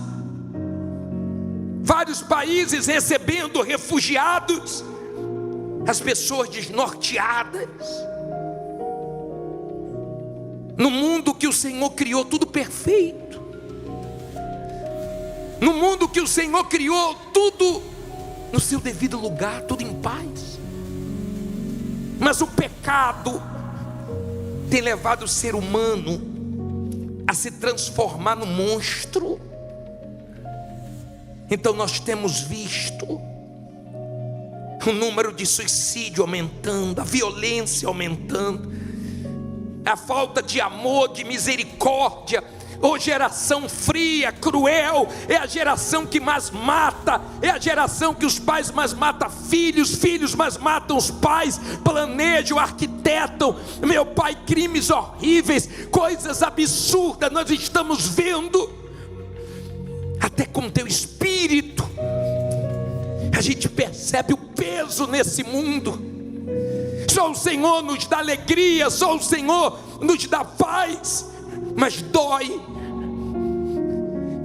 vários países recebendo refugiados, as pessoas desnorteadas. No mundo que o Senhor criou tudo perfeito, no mundo que o Senhor criou tudo no seu devido lugar, tudo em paz. Mas o pecado tem levado o ser humano a se transformar num monstro. Então nós temos visto o número de suicídio aumentando, a violência aumentando, a falta de amor, de misericórdia, Ô geração fria, cruel, é a geração que mais mata, é a geração que os pais mais matam filhos, filhos mais matam os pais, planejam, arquitetam, meu Pai, crimes horríveis, coisas absurdas nós estamos vendo, até com teu espírito, a gente percebe o peso nesse mundo. Só o Senhor nos dá alegria, só o Senhor nos dá paz, mas dói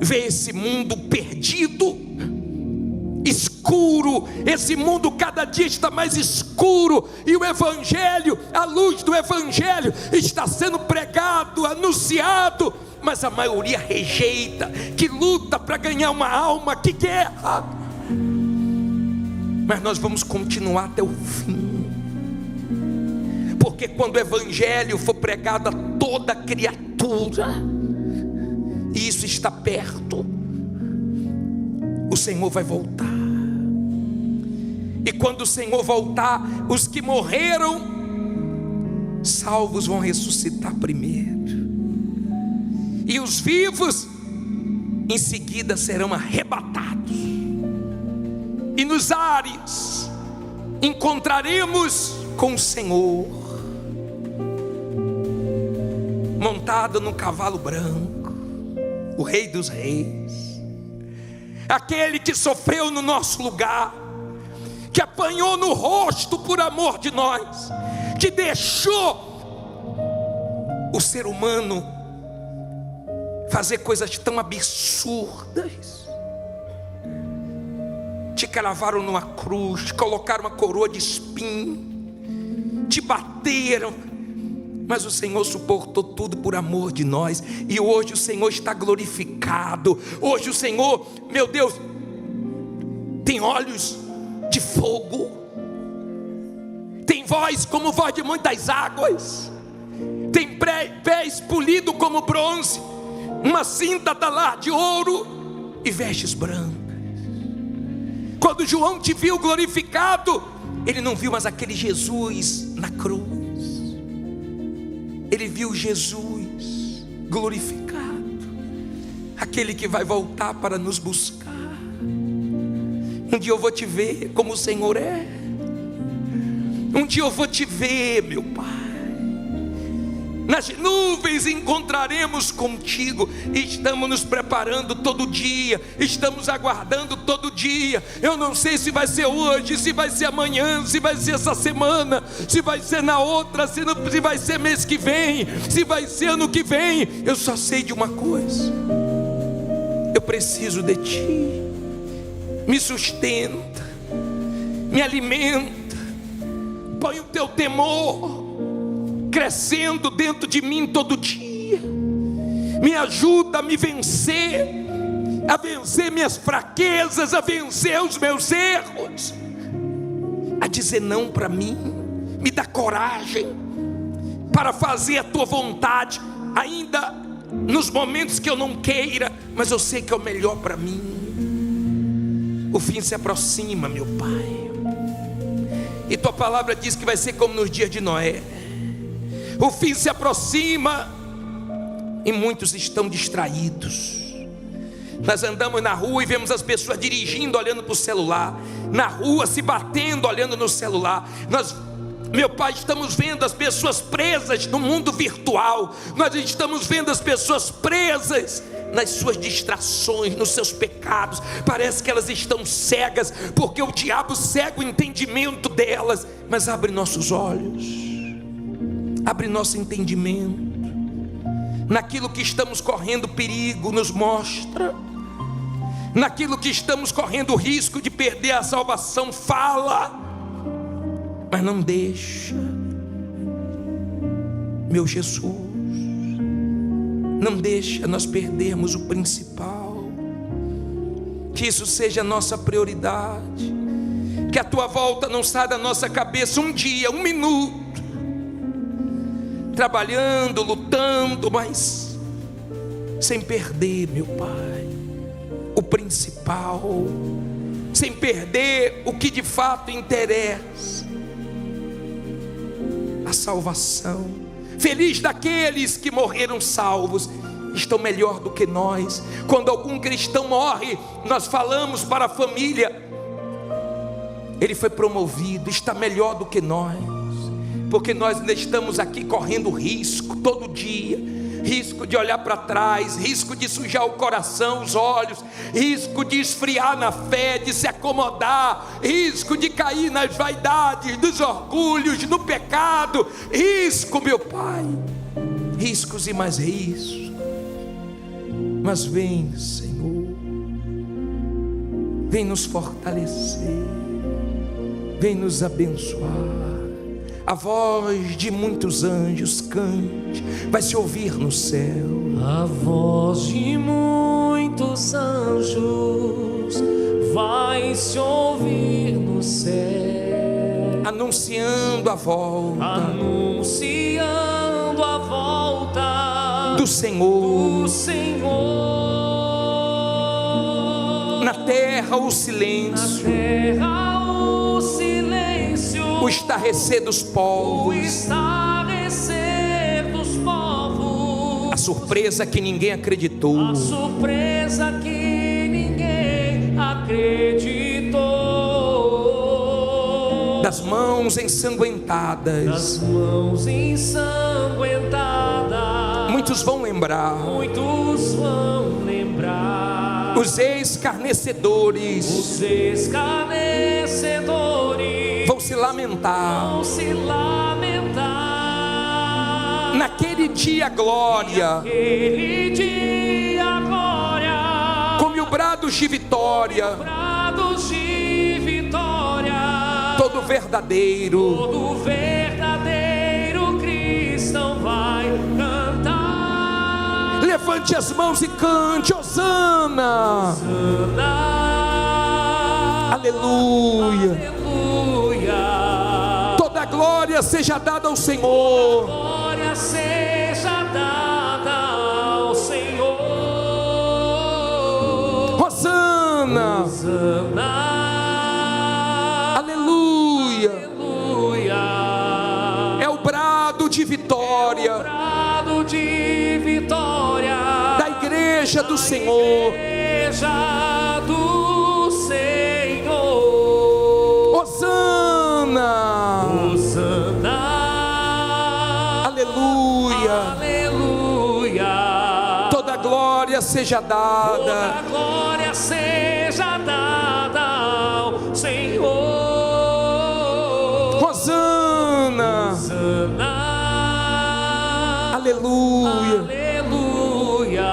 ver esse mundo perdido, escuro. Esse mundo cada dia está mais escuro, e o Evangelho, a luz do Evangelho está sendo pregado, anunciado, mas a maioria rejeita, que luta para ganhar uma alma, que guerra. Mas nós vamos continuar até o fim, porque quando o Evangelho for pregado a toda criatura, e isso está perto, o Senhor vai voltar. E quando o Senhor voltar, os que morreram salvos vão ressuscitar primeiro, e os vivos em seguida serão arrebatados, e nos ares encontraremos com o Senhor, montado no cavalo branco, o Rei dos Reis, aquele que sofreu no nosso lugar, que apanhou no rosto por amor de nós, que deixou o ser humano fazer coisas tão absurdas. Te cravaram numa cruz, colocaram uma coroa de espinho, te bateram, mas o Senhor suportou tudo por amor de nós, e hoje o Senhor está glorificado. Hoje o Senhor, meu Deus, tem olhos de fogo, tem voz como voz de muitas águas, tem pés polidos como bronze, uma cinta talar de ouro e vestes brancas. Quando João te viu glorificado, ele não viu mais aquele Jesus na cruz, ele viu Jesus glorificado, aquele que vai voltar para nos buscar. Um dia eu vou te ver como o Senhor é, um dia eu vou te ver, meu Pai, nas nuvens encontraremos contigo. E estamos nos preparando todo dia, estamos aguardando todo dia. Eu não sei se vai ser hoje, se vai ser amanhã, se vai ser essa semana, se vai ser na outra, se vai ser mês que vem, se vai ser ano que vem. Eu só sei de uma coisa: eu preciso de ti. Me sustenta, me alimenta, põe o teu temor crescendo dentro de mim todo dia, me ajuda a me vencer, a vencer minhas fraquezas, a vencer os meus erros, a dizer não para mim. Me dá coragem para fazer a tua vontade, ainda nos momentos que eu não queira, mas eu sei que é o melhor para mim. O fim se aproxima, meu Pai, e tua palavra diz que vai ser como nos dias de Noé. O fim se aproxima e muitos estão distraídos. Nós andamos na rua e vemos as pessoas dirigindo, olhando para o celular, na rua se batendo, olhando no celular. Nós, meu Pai, estamos vendo as pessoas presas no mundo virtual. Nós estamos vendo as pessoas presas nas suas distrações, nos seus pecados. Parece que elas estão cegas, porque o diabo cega o entendimento delas. Mas abre nossos olhos, abre nosso entendimento. Naquilo que estamos correndo perigo, nos mostra. Naquilo que estamos correndo o risco de perder a salvação, fala. Mas não deixa, meu Jesus, não deixa nós perdermos o principal. Que isso seja a nossa prioridade. Que a tua volta não saia da nossa cabeça um dia, um minuto, trabalhando, lutando, mas sem perder, meu Pai, o principal, sem perder o que de fato interessa, a salvação. Feliz daqueles que morreram salvos estão melhor do que nós. Quando algum cristão morre, nós falamos para a família: ele foi promovido, está melhor do que nós. Porque nós ainda estamos aqui correndo risco todo dia. Risco de olhar para trás, risco de sujar o coração, os olhos, risco de esfriar na fé, de se acomodar, risco de cair nas vaidades, dos orgulhos, no pecado. Risco, meu Pai, riscos e mais riscos. Mas vem, Senhor, vem nos fortalecer, vem nos abençoar. A voz de muitos anjos cante, vai se ouvir no céu. A voz de muitos anjos vai se ouvir no céu, anunciando a volta, anunciando a volta do Senhor. do Senhor. Na terra o silêncio, Na terra o silêncio, o estarrecer dos o povos, estarrecer dos povos, a surpresa que ninguém acreditou, a surpresa que ninguém acreditou, das mãos ensanguentadas. das mãos ensanguentadas. Muitos vão lembrar, Muitos vão lembrar, os escarnecedores os escarnecedores vão se lamentar. vão se lamentar. Naquele dia, glória, Aquele dia, glória, com mil brados de vitória, brados de vitória, todo verdadeiro todo verdadeiro cristão vai cantar. levante as mãos e cante: Hosana, aleluia. Aleluia. Toda a glória seja dada ao Senhor. Glória seja dada ao Senhor. Hosana, Hosana. aleluia. Aleluia. É o brado de vitória Brado de vitória da igreja do Senhor. Igreja do Senhor. Hosana, Hosana. aleluia. Aleluia. Toda glória seja Toda dada. glória seja dada ao Senhor. Hosana, Hosana. aleluia. Aleluia.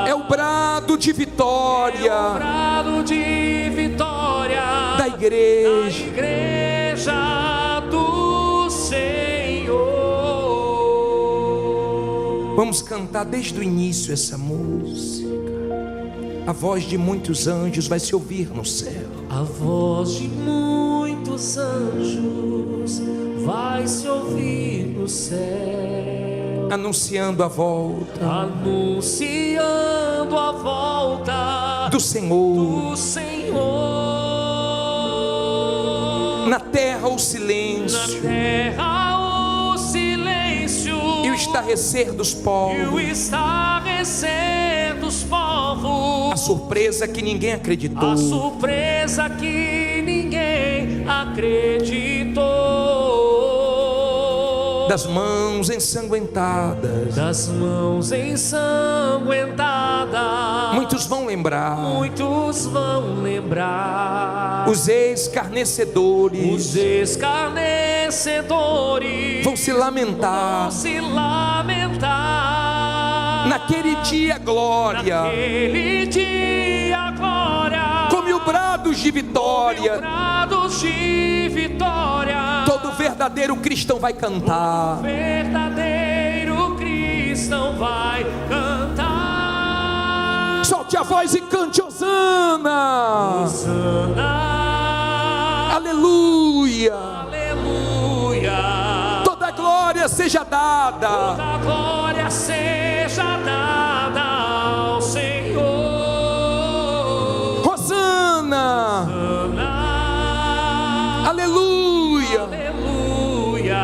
É o brado de vitória Brado de vitória da igreja. igreja do Senhor. Vamos cantar desde o início essa música. A voz de muitos anjos vai se ouvir no céu. A voz de muitos anjos vai se ouvir no céu, Anunciando a volta anunciando a volta do Senhor. do Senhor. Na terra o Na silêncio terra o silêncio e o estarrecer dos e o povos. estarrecer dos povos. A surpresa que ninguém acreditou. A surpresa que ninguém acreditou. Das mãos ensanguentadas. Das mãos ensanguentadas. Muitos vão lembrar. Muitos vão lembrar. Os escarnecedores Os escarnecedores vão se lamentar. vão se lamentar. Naquele dia, glória, Naquele dia, glória, com mil brados de vitória. brados de vitória. Todo verdadeiro cristão vai cantar. Verdadeiro cristão vai cantar. Solte a voz e cante: Hosana, Hosana. aleluia. Aleluia. Toda glória seja dada. Toda glória seja dada ao Senhor. Hosana, Hosana. aleluia. Aleluia.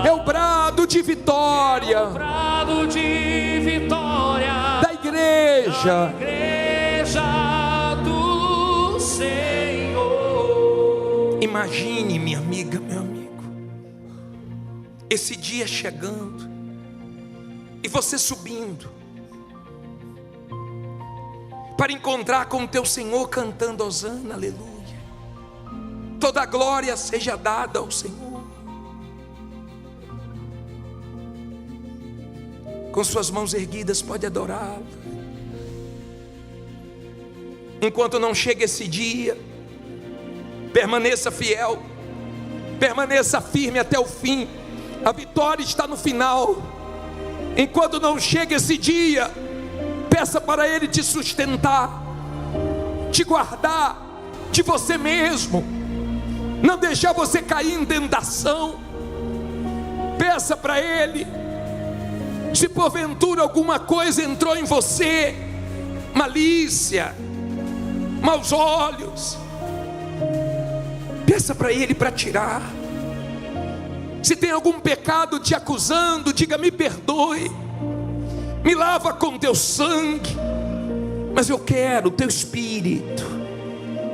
É o brado de vitória Brado de vitória igreja. Igreja do Senhor. Imagine, minha amiga, meu amigo, esse dia chegando e você subindo para encontrar com o teu Senhor, cantando hosana, aleluia. Toda a glória seja dada ao Senhor. Com suas mãos erguidas, pode adorá-lo. Enquanto não chega esse dia, permaneça fiel, permaneça firme até o fim. A vitória está no final. Enquanto não chega esse dia, peça para Ele te sustentar, te guardar de você mesmo, não deixar você cair em tentação. Peça para Ele, se porventura alguma coisa entrou em você, malícia, maus olhos, peça para Ele para tirar. Se tem algum pecado te acusando, diga: me perdoe, me lava com teu sangue, mas eu quero o teu Espírito,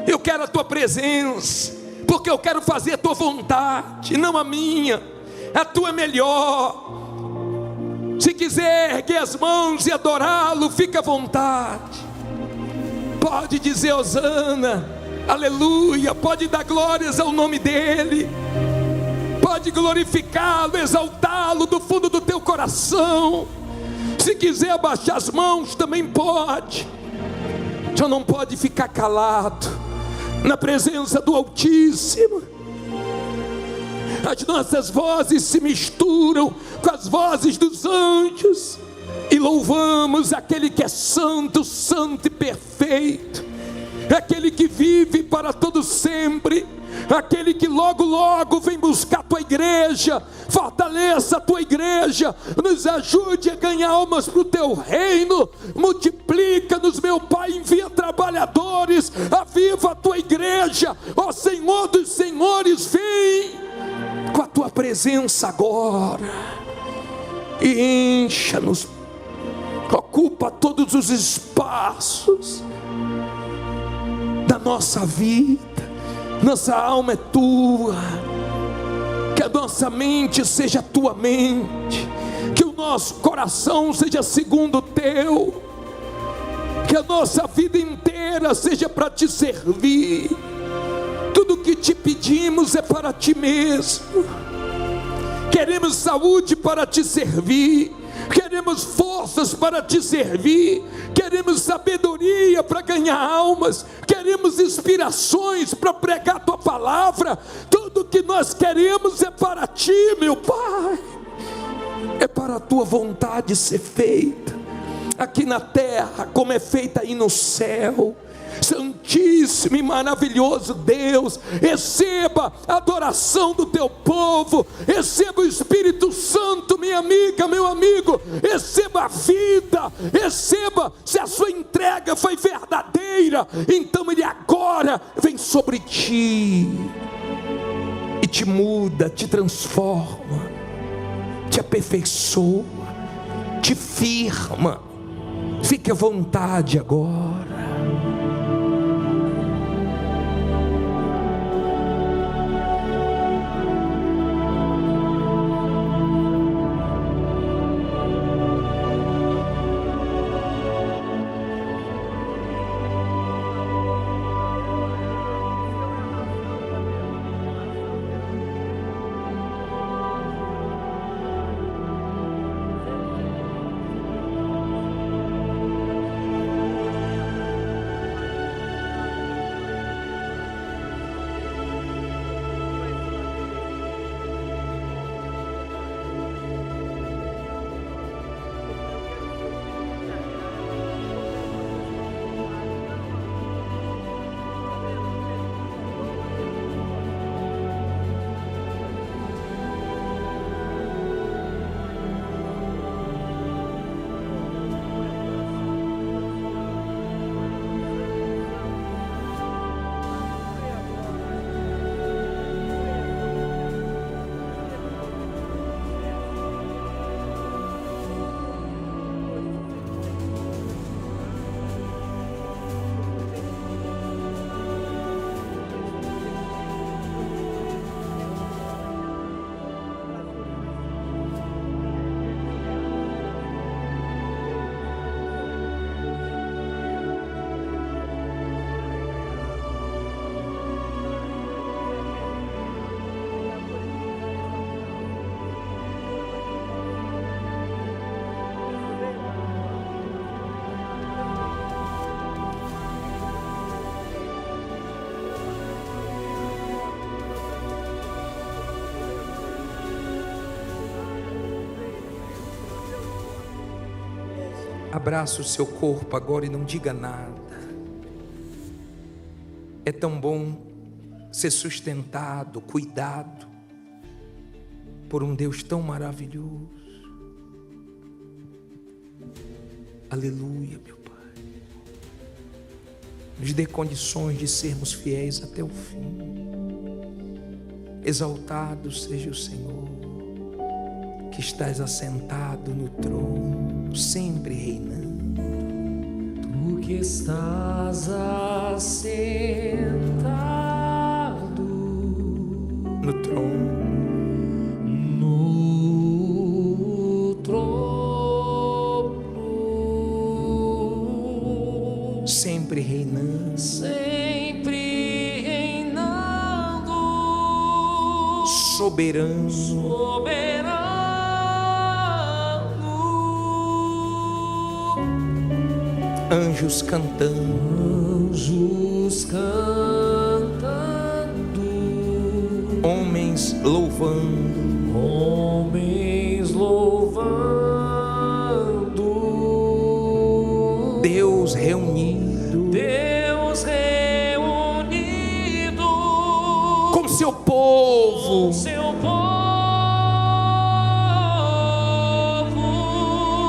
eu quero a tua presença, porque eu quero fazer a tua vontade, não a minha, a tua é melhor. Se quiser erguer as mãos e adorá-lo, fica à vontade, pode dizer hosana, aleluia, pode dar glórias ao nome dEle, pode glorificá-lo, exaltá-lo do fundo do teu coração. Se quiser abaixar as mãos, também pode. Só não pode ficar calado na presença do Altíssimo. As nossas vozes se misturam com as vozes dos anjos e louvamos aquele que é santo, santo e perfeito, aquele que vive para todo sempre, aquele que logo logo vem buscar a tua igreja. Fortaleça a tua igreja, nos ajude a ganhar almas para o teu reino, multiplica-nos, meu Pai, envia trabalhadores, aviva a tua igreja, ó Senhor dos senhores, vem com a tua presença agora e encha-nos, ocupa todos os espaços da nossa vida. Nossa alma é tua, que a nossa mente seja a tua mente, que o nosso coração seja segundo o teu, que a nossa vida inteira seja para te servir. Tudo que te pedimos é para ti mesmo. Queremos saúde para te servir, queremos forças para te servir, queremos sabedoria para ganhar almas, queremos inspirações para pregar a tua palavra. Tudo que nós queremos é para ti, meu Pai, é para a tua vontade ser feita aqui na terra como é feita aí no céu. Santíssimo e maravilhoso Deus, receba a adoração do teu povo, receba o Espírito Santo, minha amiga, meu amigo, receba a vida, receba. Se a sua entrega foi verdadeira, então Ele agora vem sobre ti e te muda, te transforma, te aperfeiçoa, te firma. Fique à vontade agora. Abraça o seu corpo agora e não diga nada. É tão bom ser sustentado, cuidado por um Deus tão maravilhoso. Aleluia, meu Pai. Nos dê condições de sermos fiéis até o fim. Exaltado seja o Senhor, que estás assentado no trono, sempre reinando. Tu que estás assentado No trono, no trono, sempre reinando, sempre reinando, soberano, soberano. anjos cantando, Anjos cantando, homens louvando, homens louvando, Deus reunido Deus reunido com seu povo. com seu povo.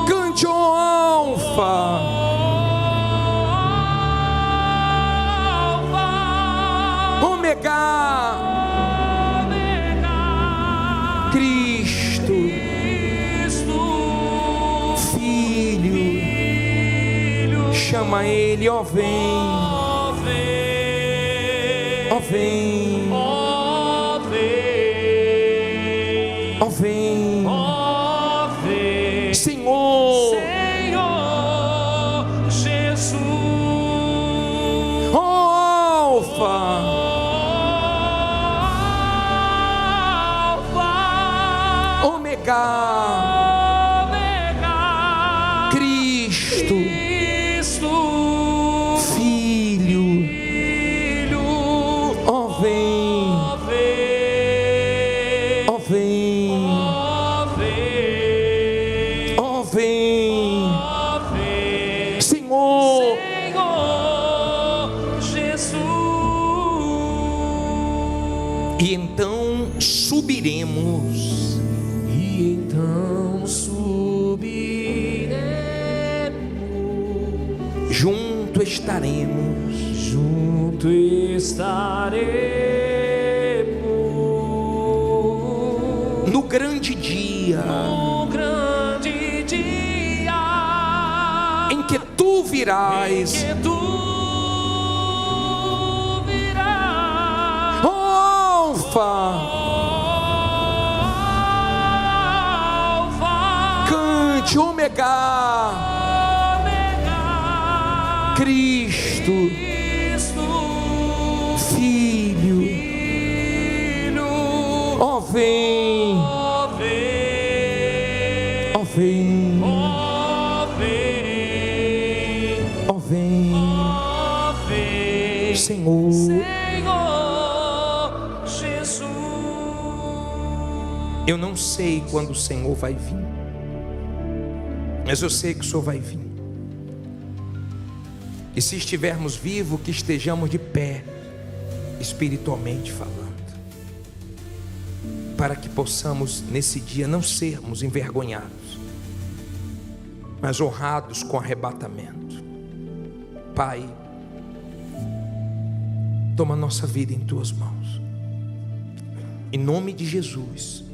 Cante, ó alfa, ômega, Cristo, Filho, chama Ele, ó vem, ó vem, ó vem, Senhor, Senhor Jesus, ó alfa, ômega, Cristo, Filho, ó vem, ó vem, ó vem, Senhor, Jesus. e então subiremos, E então subiremos, junto estaremos, junto estaremos no grande dia no grande dia em que tu virás, que tu virás, ó alfa, cante, ômega, Cristo, Filho, ó vem, ó vem, ó vem, Senhor, Senhor Jesus. eu não sei quando o Senhor vai vir, mas eu sei que o Senhor vai vir. E se estivermos vivos, que estejamos de pé, espiritualmente falando, para que possamos nesse dia não sermos envergonhados, mas honrados com arrebatamento. Pai, toma nossa vida em tuas mãos, em nome de Jesus.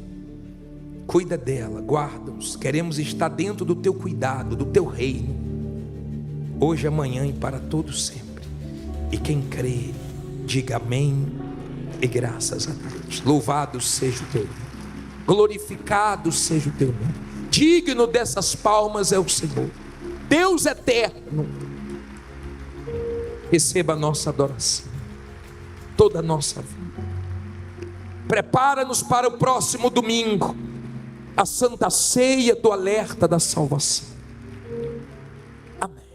Cuida dela, guarda-nos. Queremos estar dentro do teu cuidado, do teu reino, hoje, amanhã e para todo sempre. E quem crê, diga amém e graças a Deus. Louvado seja o teu nome, glorificado seja o teu nome. Digno dessas palmas é o Senhor, Deus eterno. Receba a nossa adoração, toda a nossa vida. Prepara-nos para o próximo domingo, a Santa Ceia do Alerta da Salvação. Amém.